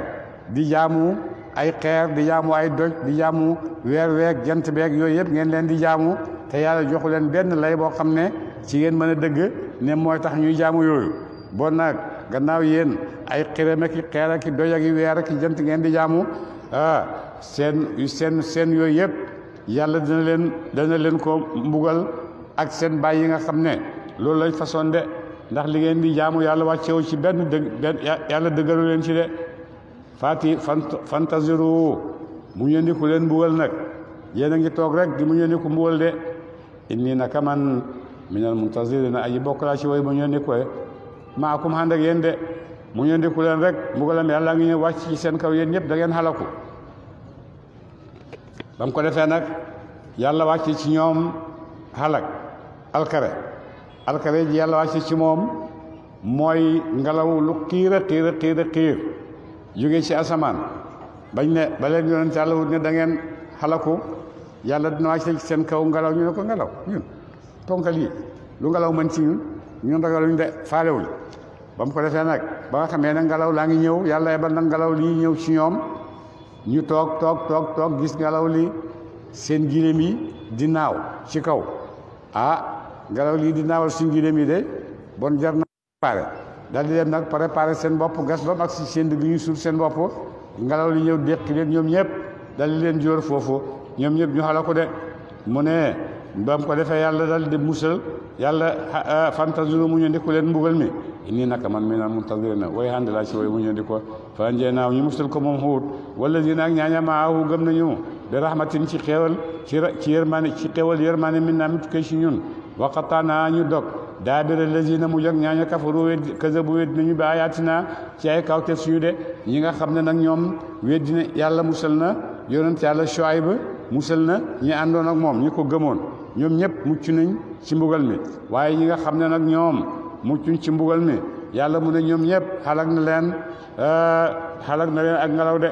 [SPEAKER 1] di jaamu ay xeer di jaamu ay doj di jaamu weer weeg jant beeg yooyu yëpp ngeen leen di jaamu te yàlla joxu leen benn lay boo xam ne ci ngeen mën a dëgg ne mooy tax ñuy jaamu yooyu bon nag gannaaw yéen ay xirem ak xeer ak doj ak weer ak jant ngeen di jaamu seen yooyu yëpp yàlla dana leen ko mbugal ak seen baay yi nga xam ne loolu lañ façon de ndax li ngeen di jaamu yàlla wàccewu ci benn yàlla dëggalu leen ci de fantaziru mu ñëndiku leen mbugal nag yéen a ngi toog rek di mu ñëndiku mbugal de inni naka man minal muntazirina aji bokk laa ci way mu ñëndiku maakum ànd ak yéen de mu ñëndiku leen rek mbugalam yàlla ngi ñëw wàcc ci seen kaw yéen ñëpp da ngeen xalaku ba mu ko defee nag yàlla wàcc ci ñoom xalak alkare ji yàlla wàcc ci moom mooy ngelaw lu xiir jóge ci asamaan bañ ne ba leen yonent yàlla wut ne da ngeen xalaku yàlla dina wàcc ci seen kaw ngelaw ñu ne ko ngelaw ñun ponkal yi lu ngelaw mën ci ñun ragaluñ de faalewuñ ba mu ko defee nag ba nga xamee ne ngelaw laa ngi ñëw yàlla yebal nag ngelaw lii ñëw ci ñoom ñu toog gis ngelaw li seen giléem yi di naaw ci kaw ngelaw lii di naawal suñ giléem yi de bon jar na préparé daal di dem nag préparé seen bopp gas ba mag si seen digg ñu suul seen bopp ngelaw li ñëw déqi leen ñoom ñëpp daal di leen jóor foofu ñoom ñëpp ñu xala ko de mu ne ba mu ko defee yàlla daal di musal yàlla fantasiro mu ñu ndiku leen mbugal mi nii naka man mi naan muntasirina way hande laa ci way mu ñu ndi ko fa njee naaw ñu musal ko moom Huud wala dina ak ñaaña maahu gëm nañu bi rahmatin ci xéewal ci yërmande ci xéewal yërmande min naa mi tukkee ci ñun waqataana ñu dog daabira lazina mu jóg ñaaña kafaru wedd kazabu wedd nañu bi ayatina ci ay kawte suñu de ñi nga xam ne nag ñoom weddi na yàlla musal na yonent yàlla Shuayb musal na ñi àndoon ak moom ñi ko gëmoon ñoom ñëpp mucc nañ ci mbugal mi waaye ñi nga xam ne nag ñoom muccuñ ci mbugal mi yàlla mu ne ñoom ñëpp xalak na leen ak ngelaw de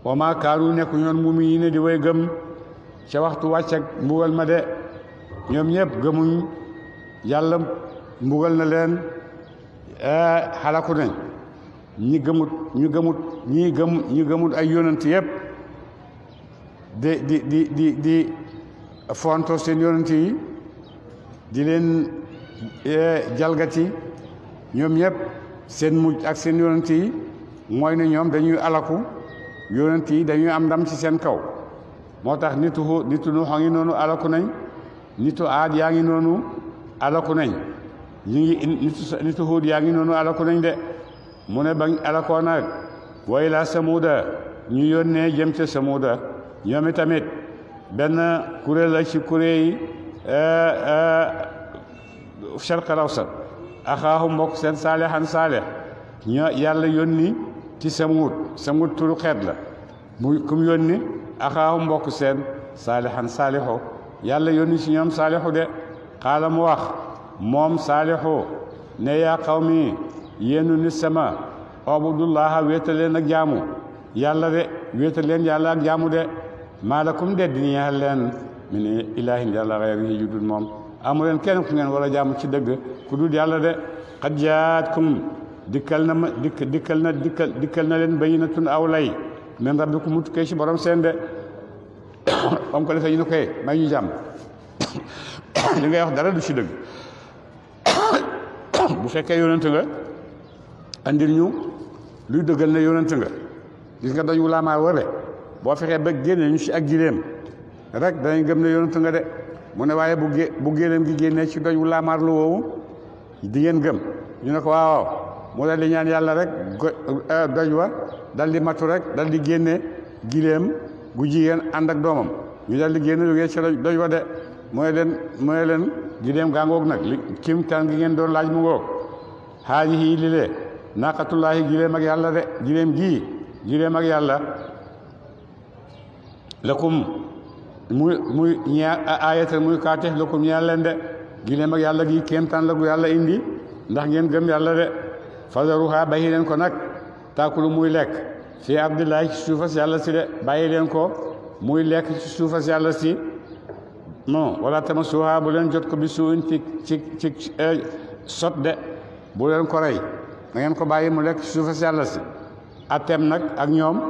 [SPEAKER 1] wa maa kaanu nekku ñoon mu'miniina di way gëm ca waxtu wàcc ak mbugal ma de ñoom ñëpp gëmuñ yàlla mbugal na leen xalaku nañ ñi gëmut ay yonent yëpp di fonto seen yonent yi di leen jalgati ñoom ñëpp seen mujj ak seen yonent yi mooy ne ñoom dañuy alaku yonent yi dañuy am ndam ci seen kaw moo tax nitu Nuux ngi noonu alaku nañ nitu Aad yaa ngi noonu alaku nañ nitu Huud yaa ngi noonu alaku nañ de mu ne bañ alakoo nag wa ilaa Samuuda ñu yónnee jëm ca Samuuda ñoom tamit benn kuréel la ci kuréel yi Sharqal Awsat axaahum mbokk seen Saalihan Saalih ñoo yàlla yónni ci Samuud turu xeet la mu kum yónni axaahum mbokk seen saalihan saalixu yàlla yónni ci ñoom saalixu de xaala mu wax moom saalixu ne yaa qawmi yéenu nit sama ubudullaha wéetal leen ak jaamu yàlla de wéetal leen yàlla ak jaamu de maalakum de di ñeexal leen min ilaahin yàlla xayrihi ju dul moom amu leen kenn ku ngeen war a jaamu ci dëgg ku dul yàlla de xad jaatkum dikkal na leen bayyinatun aw lay min rabbikum mu tukkee ci borom seen de om ko defee ñu ne koy may ñu jàmm li ngay wax dara du ci dëgg bu fekkee yonent nga andil ñu luy dëggal ne yonent nga gis nga dañu laamaa wëre boo fexee ba génne ñu ci ak giléem rek danañ gëm ne yonent nga de mu ne waaye bu géléem gi génnee ci doj wu laamaar lu woowu di ngeen gëm ñu ne ko waaw mu dal di ñaan yàlla rek doj wa dal di matu rek dal di génne giléem gu jigéen ànd ak doomam ñu dal di génne lu ngeen ci doj wa de mooy leen giléem gaa ngoog nag li kim tan gi ngeen doon laaj mu ngoog haadihi li lee naqatullaahi giléem ak yàlla de giléem ak yàlla lakum muy ñaa ayatal muy kaatef lakum ñeel leen de giléem ak yàlla gi kéemtaan la gu yàlla indi ndax ngeen gëm yàlla de fadaruha bàyyi leen ko nag taakulu muy lekk fii abdillahi ci suufas yàlla si de bàyyi leen ko muy lekk ci suufas yàlla si non wala tamasuha bu leen jot ko bi suuin ci sot de bu leen ko rey da ngeen ko bàyyi mu lekk ci suufas yàlla si atteem nag ak ñoom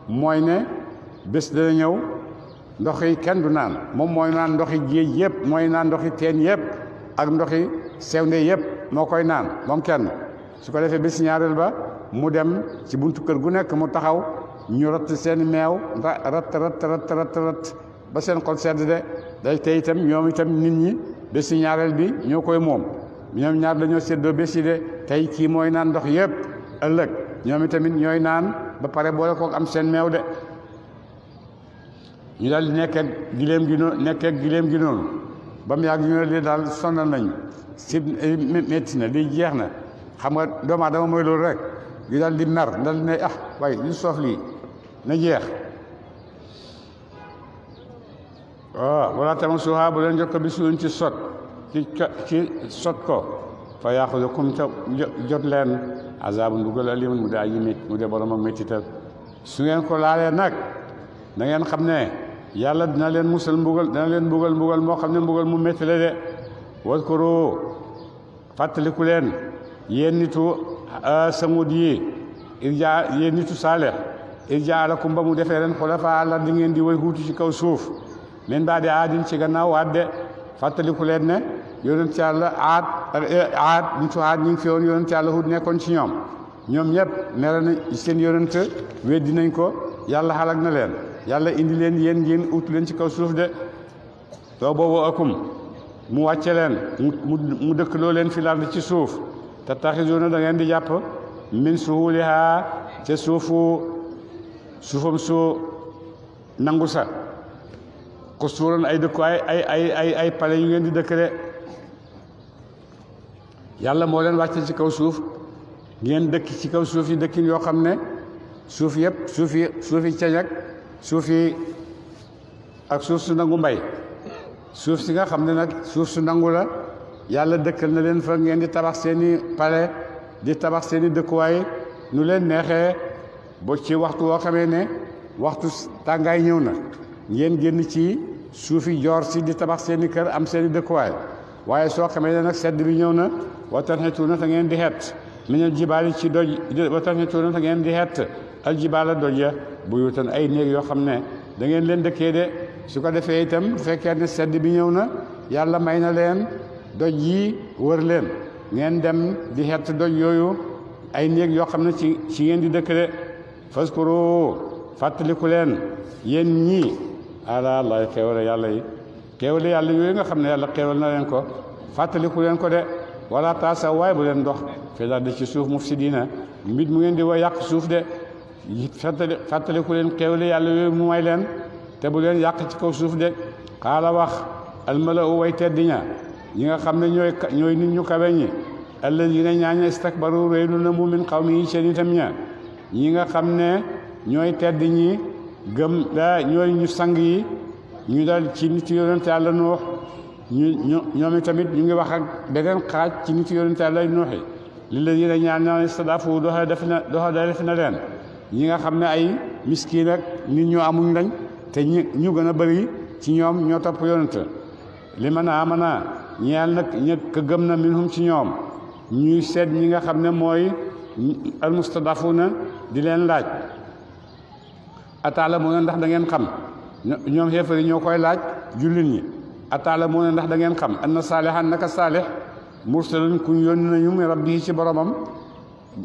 [SPEAKER 1] mooy ne bés dana ñëw ndox yi kenn du naan moom mooy naan ndoxi géej yëpp mooy naan ndoxi teen yëpp ak ndoxi sewnde yëpp moo koy naan moom kenn su ko defee bés ñaareel ba mu dem ci buntu kër gu nekk mu taxaw ñu ratt seen meew rat ba seen xol sedd de day tey itam ñoom itam nit ñi bés ñaareel bi ñoo koy moom ñoom ñaar dañoo séddoo bés yi de tey kii mooy naan ndox yëpp ëllëg ñoom itamit ñooy naan ba pare boole kook am seen meew de ñu daal di nekk ak giléem gi noonu ba mu yàgg ñu ne lii daal sonal nañu si métti na lii jeex na xam nga doomu aadama mooy loolu rek ñu daal di mer dal di ne waaye lu soof lii na jeex waaw wala tamasuha bu leen jot ko bi suuñ ci sot ci sot ko fa yaxudukum ta jot leen azaabu ndugal alimun mu de aji métti mu de borom ak méttital su ngeen ko laalee nag da ngeen xam ne yàlla dina leen musal mbugal moo xam ne mbugal mu métti la de waskuru fàttaliku leen yéen nitu samud yi yéen nitu saalex irjaalakum ba mu defee leen xulafa la di ngeen di way huutu ci kaw suuf men baa di aadin ci gannaaw waat de fàttaliku leen ne yonent yàlla aad nitu aad ñu ngi fi woon yonent yàlla hud nekkoon ci ñoom ñëpp mere na seen yonent weddi nañ ko yàlla xalak na leen yàlla indi leen yéen ngeen ut leen ci kaw suuf de soo boobu akum mu wàcce leen mu dëkk loo leen fi lar ci suuf te taxisuuna da ngeen di jàpp min suhuliha ca suufam su nangu sa ko suuroon ay dëkku ay pale yu ngeen di dëkk de yàlla moo leen wàcce ci kaw suuf ngeen dëkk ci kaw suuf yi dëkkin yoo xam ne suuf yëpp suufi ceñak suufi ak suuf su nangu mbay suuf si nga xam ne nag suuf su nangu la yàlla dëkkal na leen fa ngeen di tabax seeni pale di tabax seeni dëkkuwaay nu leen neexee ba ci waxtu woo xamee ne waxtu tàngaay ñëw na ngeen génn ci suufi joor si di tabax seeni kër am seeni dëkkuwaay waaye soo xamee ne nag sedd bi ñëw na watan xetuuna te ngeen di xet minal jibaali ci doj watan xetuuna te ngeen di xet aljibaala doj ya buyutan ay néeg yoo xam ne da ngeen leen dëkkee de su ko defee itam bu fekkee ne sedd bi ñëw na yàlla may na leen doj yi wër leen ngeen dem di xett doj yooyu ay néeg yoo xam ne ci ngeen di dëkk de faskuru fàttaliku leen yéen ñii ala allah xéewale yàlla yi xéewale yàlla yooyu nga xam ne yàlla xéewal na leen ko fàttaliku leen ko de wala taasa waaye bu leen dox fi daal di ci suuf mufsidiina mbit mu ngeen di wa yàq suuf de fàttaliku leen xéewale yàlla yooyu mu may leen te bu leen yàq ci kaw suuf de xaala wax almalau way teddi ña ñi nga xam ne ñooy nit ñu kawe ñi alladina ñaaña istakbaru réylu na mu min qawmi yi seen itam ña ñi nga xam ne ñooy tedd ñi gëm ñooy ñu sang yi ñu dal ci nit yonent yàlla Nuux ñoom tamit ñu ngi wax ak beneen xaaj ci nit yonent yàlla Nuux li la yéen a ñaan ñaan istadaafu doxa def na leen ñi nga xam ne ay miskiin ak nit ñu amuñ lañ te ñu gën a bëri ci ñoom ñoo topp yonent li man amana ñeel nag ñëkk gëm na minhum ci ñoom ñuy seet ñi nga xam ne mooy almustadafuna di leen laaj ataalamuuna ndax da ngeen xam ñoom xeefari ñoo koy laaj jullit ñi ataalamuuna ndax da ngeen xam anna saalihan naka saalih mursalun kuñ yónni nañu mi rabbi ci boromam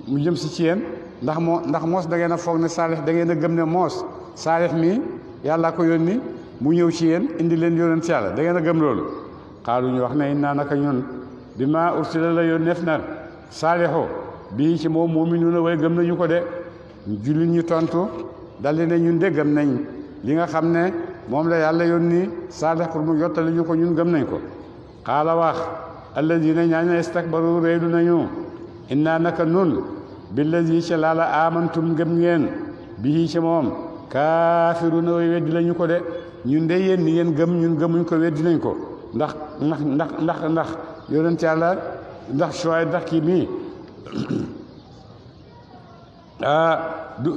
[SPEAKER 1] mu jëm si ci yéen ndax moos da ngeen a foog ne saalih da ngeen a gëm ne moos saalih mi yàlla ko yónni mu ñëw ci yéen indi leen yónent yàlla da ngeen a gëm loolu xaalu ñu wax ne innaa naka ñun bi ma ursila la yónneef na saalihu bii ci moom mu'minuuna way gëm nañu ko de jullit ñu tontu daldi ne ñun de gëm nañ li nga xam ne moom la yàlla yónni saalih pour mu jottali ñu ko ñun gëm nañ ko xaala wax alladina ñaaña istakbaru réylu nañu innaa naka nun billazi ci laala amantum gëm ngeen bii ci moom kaafiruuna way weddi lañu ko de ñun de yéen ni ngeen gëm ñun gëmuñ ko weddi nañ ko ndax yonent yàlla ndax Shuayb ndax kii mii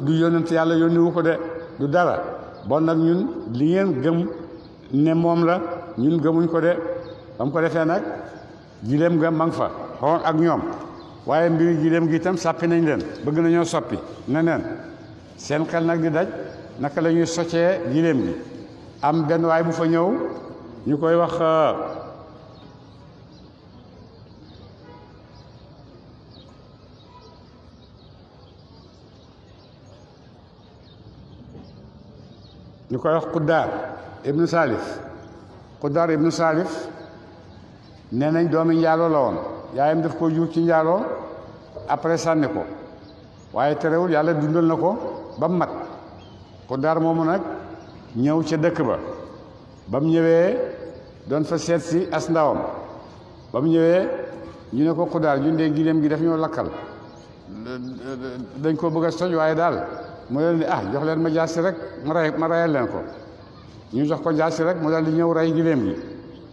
[SPEAKER 1] du yonent yàlla yónniwu ko de du dara bon nag ñun li ngeen gëm ne moom la ñun gëmuñ ko de ba mu ko defee nag gileem nga mang fa xoon ak ñoom waaye mbiri gileem gi itam sàppi nañ leen bëgg nañoo soppi neneen seen xel nag di daj naka la ñuy soccee gileem gi am benn waay bu fa ñëw ñu koy wax Quddaar ibnu Salif nee nañ doomi njaaloo la woon yaayam daf ko jur ci njaaloo après sànni ko waaye terewul yàlla dundal na ko ba mu mat Quddaar moomu nag ñëw ca dëkk ba mu ñëwee doon fa seet si as ndawam ba mu ñëwee ñu ne ko Quddaar ñun de gileem gi daf ñoo lakkal dañ ko bëgg a soj waaye daal mu leen di jox leen ma jaasi rek ma rayal leen ko ñu jox ko jaasi rek mu daal di ñëw rey gileem gi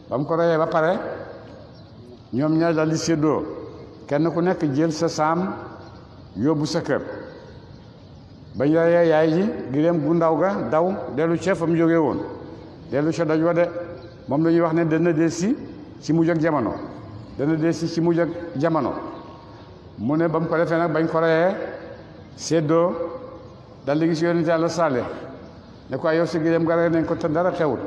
[SPEAKER 1] ba mu ko reyee ba pare ñoom ñaar daal di séddoo kenn ku nekk jël sa saam yóbbu sa kër bañ reyee yaay ji gileem gu ndaw ga daw dellu ca fa mu jógee woon dellu ca doj wa de moom la ñuy wax ne dana delsi ci mujj ak jamono mu ne ba mu ko defee nag bañ ko reyee séddoo dal di gis yonent yàlla Saalih ne ko yow si gileem nga rey nañ ko te dara xewut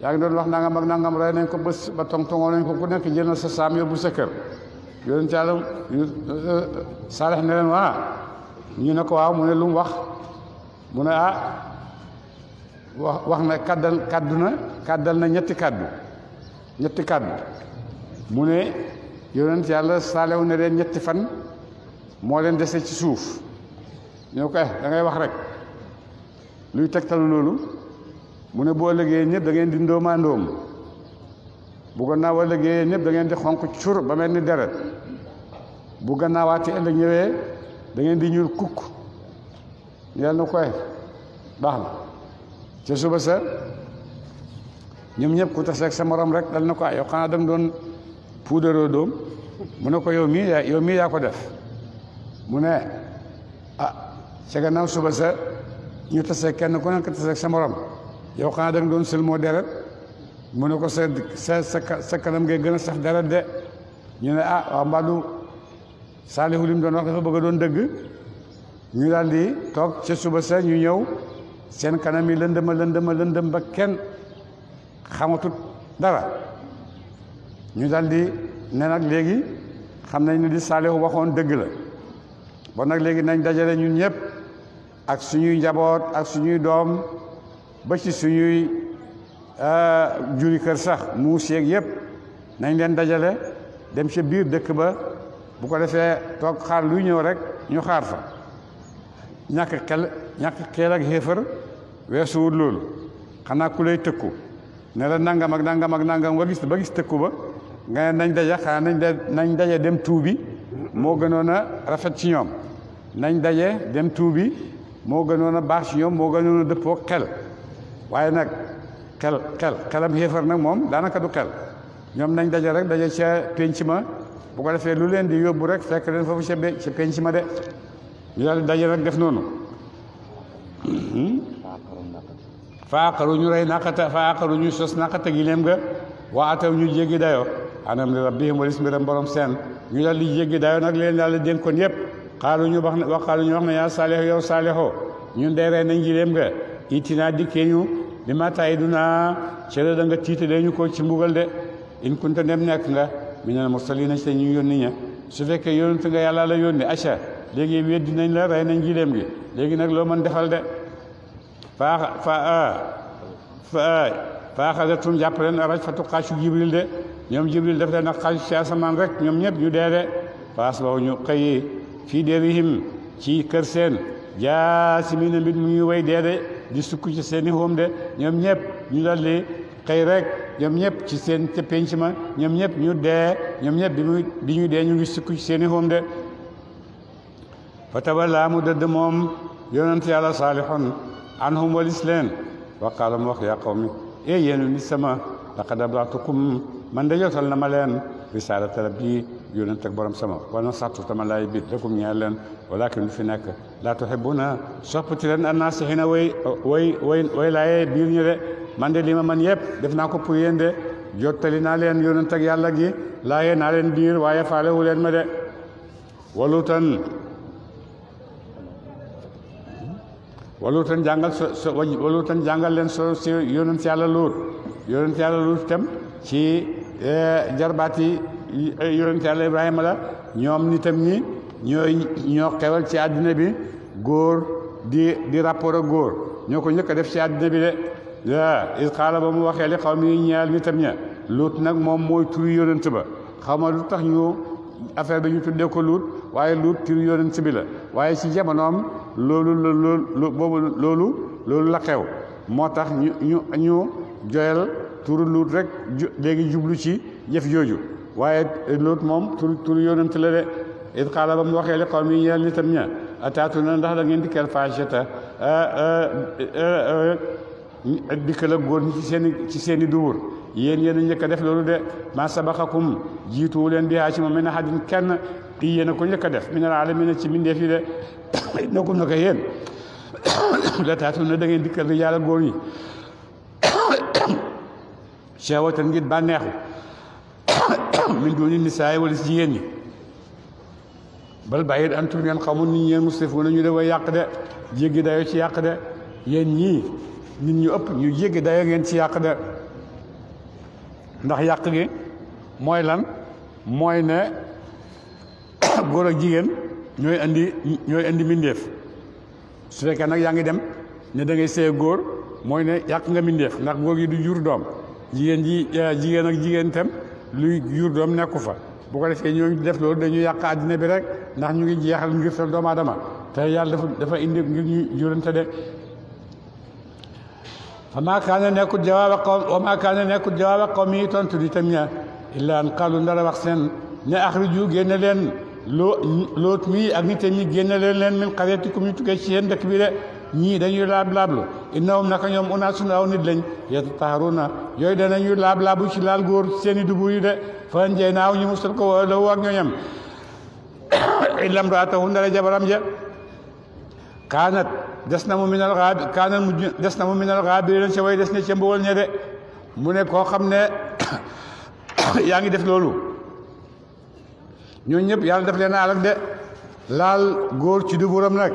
[SPEAKER 1] yaa ngi doon wax nangam ak nangam rey nañ ko ba tongtongoo nañ ko ku nekk jël na sa saam yóbbu sa kër yonent yàlla Saalih ne leen waa ñu ne ko waaw mu ne lu mu wax mu ne wax na kàddal na ñetti kàddu mu ne yonent yàlla Saalih ne leen ñetti fan moo leen dese ci suuf ñu ko da ngay wax rek luy tegtalu loolu mu ne boo liggéey ñëpp da ngeen di ndóomaa ndóom bu gannaaw a liggéeyee ñëpp da ngeen di xonq cur ba mel ni deret bu gannaawaati ëllëg ñëwee da ngeen di ñuul kukk yàlla na koy baax na ca suba sa ñoom ñëpp ku taseeg sa morom rek dal na ko yow xanaa da nga doon puudaroo doom mu ne ko yow mii yaa ko def mu ne ca gannaaw suba sa ñu taseeg kenn ku nekk taseeg sa morom yow xanaa da nga doon sël moo deret mu ne ko sa kanam ngay gën a sax deret de ñu ne waaw mbaadu Saalihu li mu doon wax dafa bëgg a doon dëgg ñu daal di toog ca suba sa ñu ñëw seen kanam yi lëndëm ba kenn xamatut dara ñu daal di ne nag léegi xam nañ ne di Saalihu waxoon dëgg la bon nag léegi nañ dajale ñun ñëpp ak suñuy njaboot ak suñuy doom ba ci suñuy juri kër sax muus yeeg yëpp nañ leen dajale dem ca biir dëkk ba bu ko defee toog xaar luy ñëw rek ñu xaar fa ñàkk xel ak xéefar weesuwul loolu xanaa ku lay tëkku ne la nangam ak nangam ak nangam ba gis tëkku ba nga ne nañ daje xanaa nañ daje dem tuubi moo gënoon a rafet ci ñoom nañ daje dem tuubi moo gënoon a baax ci ñoom moo gënoon a dëppoo xel waaye nag xelam xéefar nag moom daanaka du xel ñoom nañ daje rek daje ca penc ma bu ko defee lu leen di yóbbu rek fekk leen foofu ca penc ma de ñu daal daje rek def noonu faaqaru ñu rey naqata faaqaru ñu sos naqata gileem nga waa ataw ñu jéggi dayoo anam li rabbihim walis mbiram borom seen ñu daal di jéggi dayoo nag leen yàlla dénkoon yëpp xaalu ñu wax ne yaa saalixo yow saalixo ñun day rey nañ gileem nga itinaa dikkee ñu bi ma tay dunaa cëla da nga tiita dañu ko ci mbugal de in kunta dem nekk nga minal mursalina ci ñu yónni ña su fekkee yónent nga yàlla la yónni acca léegi weddi nañ la rey nañ gileem gi léegi nag loo mën defal de faaxadatum jàpp leen raj fatu xaacu jibril de ñoom jibril daf leen a xaacu ci asamaan rek ñoom ñëpp ñu dee de faas boobu ñu xëyi fii derihim ci kër seen jaasimiina mbit mu ñuy way dee de di sukk ci seeni xoom de ñoom ñëpp ñu dal di xëy rek ñoom ñëpp ci seen ca penc ma ñoom ñëpp ñu dee ñoom ñëpp bi ñu dee ñu ngi sukk ci seeni xoom de fa tawallaa mu dëdd moom yonent yàlla saalihun anhum walis leen wa qaala mu wax yaa qawmi yéen nit sama laqad ablaghtukum man de jotal na ma leen risaalata rabbi yonent ak borom sama wa nasaxtu tama laay bit lakum ñeel leen walakin lu fi nekk laa tuhibbuna soppati leen annaasihina way laaye biir ñu de man de li ma man yëpp def naa ko pour yéen de jottali naa leen yonent ak yàlla gi laaye naa leen biir waaye faalewu leen ma de waluutan jàngal leen si yonent yàlla luut itam ci jarbaati yonent yàlla Ibrahima la ñoom nitam ñi ñoo xewal ci àddina bi góor di rapport ak góor ñoo ko njëkk a def ci àddina bi de is xaala ba mu waxee li xaw mi ñeel nitam ña luut nag moom mooy turu yonent ba xaw ma lu tax ñu affaire bi ñu tuddee ko luut waaye luut turu yonent bi la waaye ci jamonoom loolu la xew moo tax ñu joyal turu luut rek léegi jublu ci jëf jooju waaye luut moom turu yonent la de it xaala ba mu waxee li xaw mi ñeel nitam ña ataatu na ndax da ngeen dikkal fahishata dikkal ak góor ñi ci seeni dubur yéen a njëkk a def loolu de ma sabaqakum jiituwu leen bihaa ci moom min ahadin kenn yéen a ko njëkk a def minal aalamiina ci mbindeef yi de nako naka yéen la taatu na da ngeen dikkal rijaal ak góor ñi shahwatan ngir bànneexu min duuni nisaa wala si jigéen ñi bal bàyyi antum ngeen xamul nit ñeen musrifuuna ñu de way yàq de jéggi dayo ci yàq de yéen ñii nit ñu ëpp ñu jéggi dayo ngeen ci yàq de ndax yàq gi mooy lan mooy ne góor ak jigéen ñooy andi mbindeef su fekkee nag yaa ngi dem ne da ngay sëy góor mooy ne yàq nga mbindeef ndax góor gi du jur doom jigéen ak jigéen itam luy jur doom nekku fa bu ko defee ñooñu def loolu dañuy yàq àddina bi rek ndax ñu ngi jeexal ngir sa doomu aadama te yàlla dafa indi ngir ñu jurante de wa maa kaana nekkut jawaaba qawmi tontu di tam ña illa an qaalu ndara wax seen ne axriju génne leen loot mi ak nitam ñi génne leen min qaryatikum ñu tukkee ci yéen dëkk bi de ñii dañuy laab-laablu innahum naka ñoom unaasun aw nit lañ yatahharuuna yooyu danañu laab-laabu ci laal góor seeni dubu yi de fa njaynaahu ñu musal ko lahu ak ñooñam illa imraatahu ndara jabaram ja kaanat des na mu minal ghaabiriin ca way des ne ca mbugal ñe de mu ne koo xam ne yaa ngi def loolu ñooñu ñëpp yàlla def leen a alak de laal góor ci duburam nag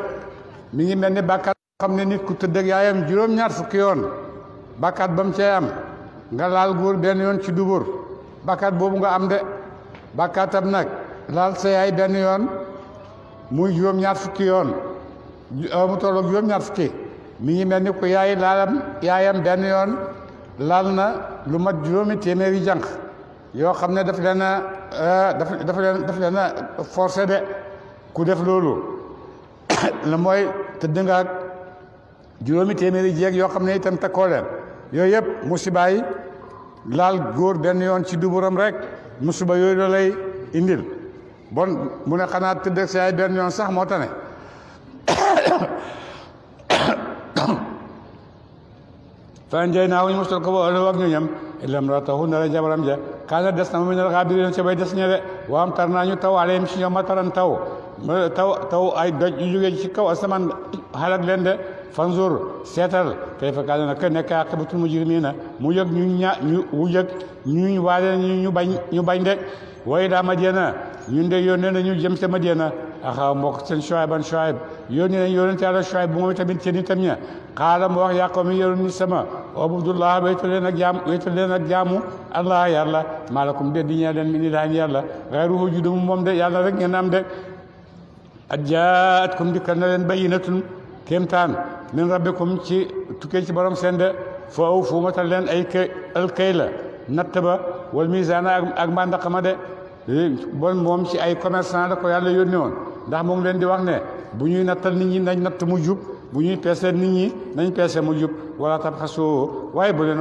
[SPEAKER 1] mi ngi mel ni bàkkaat xam ne nit ku tëdd ak yaayam juróom-ñaar fukki yoon bàkkaat ba mu cay am nga laal góor benn yoon ci dubur bàkkaat boobu nga am de bàkkaatam nag laal sa yaay benn yoon muy juróom-ñaar fukki yoon mu tolloog juróom-ñaar fukki mi ngi mel ni ku yaayam benn yoon laal na lu mat juróomi téeméeri jànq yoo xam ne daf leen a forcé de ku def loolu la mooy tëdd nga ak juróomi téeméeri jeeg yoo xam ne itam takkoo leen yooyu yëpp musiba yi laal góor benn yoon ci duburam rek musiba yooyu la lay indil bon mu ne xanaa tëdd ak sa yaay benn yoon sax moo tane fan jay naa wuñu musal ko ba ëllëg ak ñoñam illam ratahu nara jabaram ja kaana des na mu minal xaabiriin ca bay des ñe de waam tar naa ñu taw alayhim si ñoom mataran taw ay doj yu jógee ci kaw asamaan xalak leen de fanzur seetal kayfa kaana naka nekk aqibatul mujrimiina mu yëg ñu waale ñu bañ de way daa Madyana ñun de yónnee nañu jëm ca Madyana axaa mbokk seen Shuayban Shuayb yónnee nañu yónnente Yàlla Shuayb bu moom tamit seen itam ña xaala mu wax yaa qawmi yéen nit sama ubudullah wéetal leen ak jaamu allah yàlla maalakum de di ñee leen min ilaahin yàlla gayruhu judumu moom de yàlla rek ngeen am de at jaatkum dikkal na leen bayyinatun kéemtaan min rabbikum ci tukkee ci borom seen de fa aw fu matal leen ay alkayla natt ba wal misaana ak mbàndaqama de bon moom ci ay commerçant la ko yàlla yónni woon ndax mu ngi leen di wax ne bu ñuy nattal nit ñi nañ natt mu jub bu ñuy peese nit ñi nañ peese mu jub wala tabxasoo waaye bu leen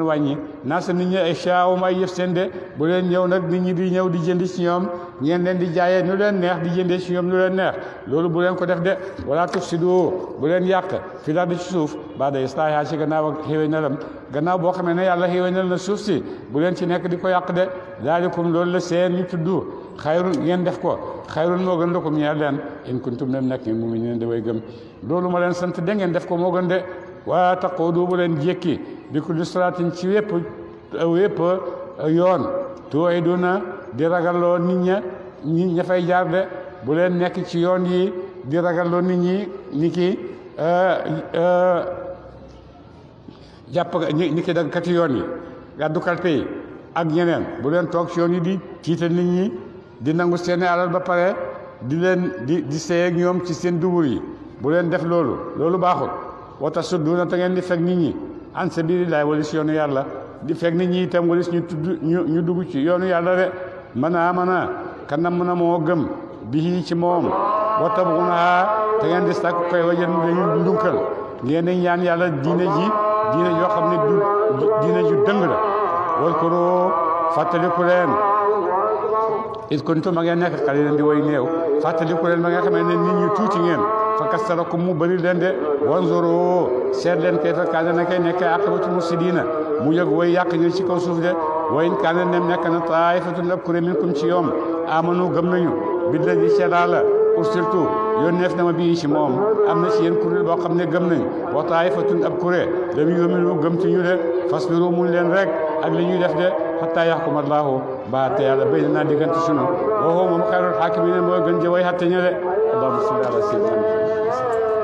[SPEAKER 1] wàññi naa sa nit ñi ay shaawum ay yëf seen de bu leen ñëw nag nit ñi di ñëw di jënd ci ñoom ngeen leen di jaayee nu leen neex di jëndee ci ñoom nu leen neex loolu bu leen ko def de wala tufsidu bu leen yàq fi la di ci suuf ba day islaaha ci gannaaw ak xéwénalam gannaaw boo xamee ne yàlla xéwénal na suuf si bu leen ci nekk di ko yàq de daalikum loolu la seen ñu tudd xayrun ngeen def ko xayrun moo gën lakum ñeer leen in kuntum nem nekk mu ngi neen da way gëm loolu ma leen sant de ngeen def ko moo gën de waa taquudu bu leen jékki bi kulli salaatin ci wépp yoon tuway duna di ragalloo nit ña fay jaar de bu leen nekk ci yoon yi di ragalloo nit ñi ni ki jàpp ni ki daggkati yoon yi gàddu kalpe yi ak ñeneen bu leen toog ci yoon yi di tiital nit ñi di nangu seeni alal ba pare di leen di sey ak ñoom ci seen dubur yi bu leen def loolu baaxul wata sudduuna te ngeen di fekk nit ñi an sabilillahi walis yoonu yàlla di fekk nit ñi itam walis ñu dugg ci yoonu yàlla de mana kanam mën a moo gëm bi ci moom wata bugunaha te ngeen di sàkk koy wajen dañu ndunkal ngeen di ñaan yàlla diine yoo xam ne diine ju dëng la wal koro fàttaliku leen it kuntum ma ngeen nekk xalilan di way néew fàttaliku leen ma nga xamee ne nit ñi tuuti ngeen fa kastarakum mu bëri leen de wanzuru seet leen kayfa kaana na kay nekk aqibatul mufsidiina mu yëg way yàq ñu ci kaw suuf de wa in kaana nem nekk na taifatun ab kuré minkum ci yoom amanu gëm nañu billadi ci Yàlla ursiltu yónneef na ma bii ci moom am na ci yéen kuréel boo xam ne gëm nañ wa taifatun ab kuré lam yu'minu gëm ci ñu de fasbiru mun leen rek ak li ñuy def de hatta yahkum allahu ba te yàlla béy naa diggante sunu wa huwa moom xayrul haakimiin mooy gën jëway hatte ña de allahumma salli ala sayyidina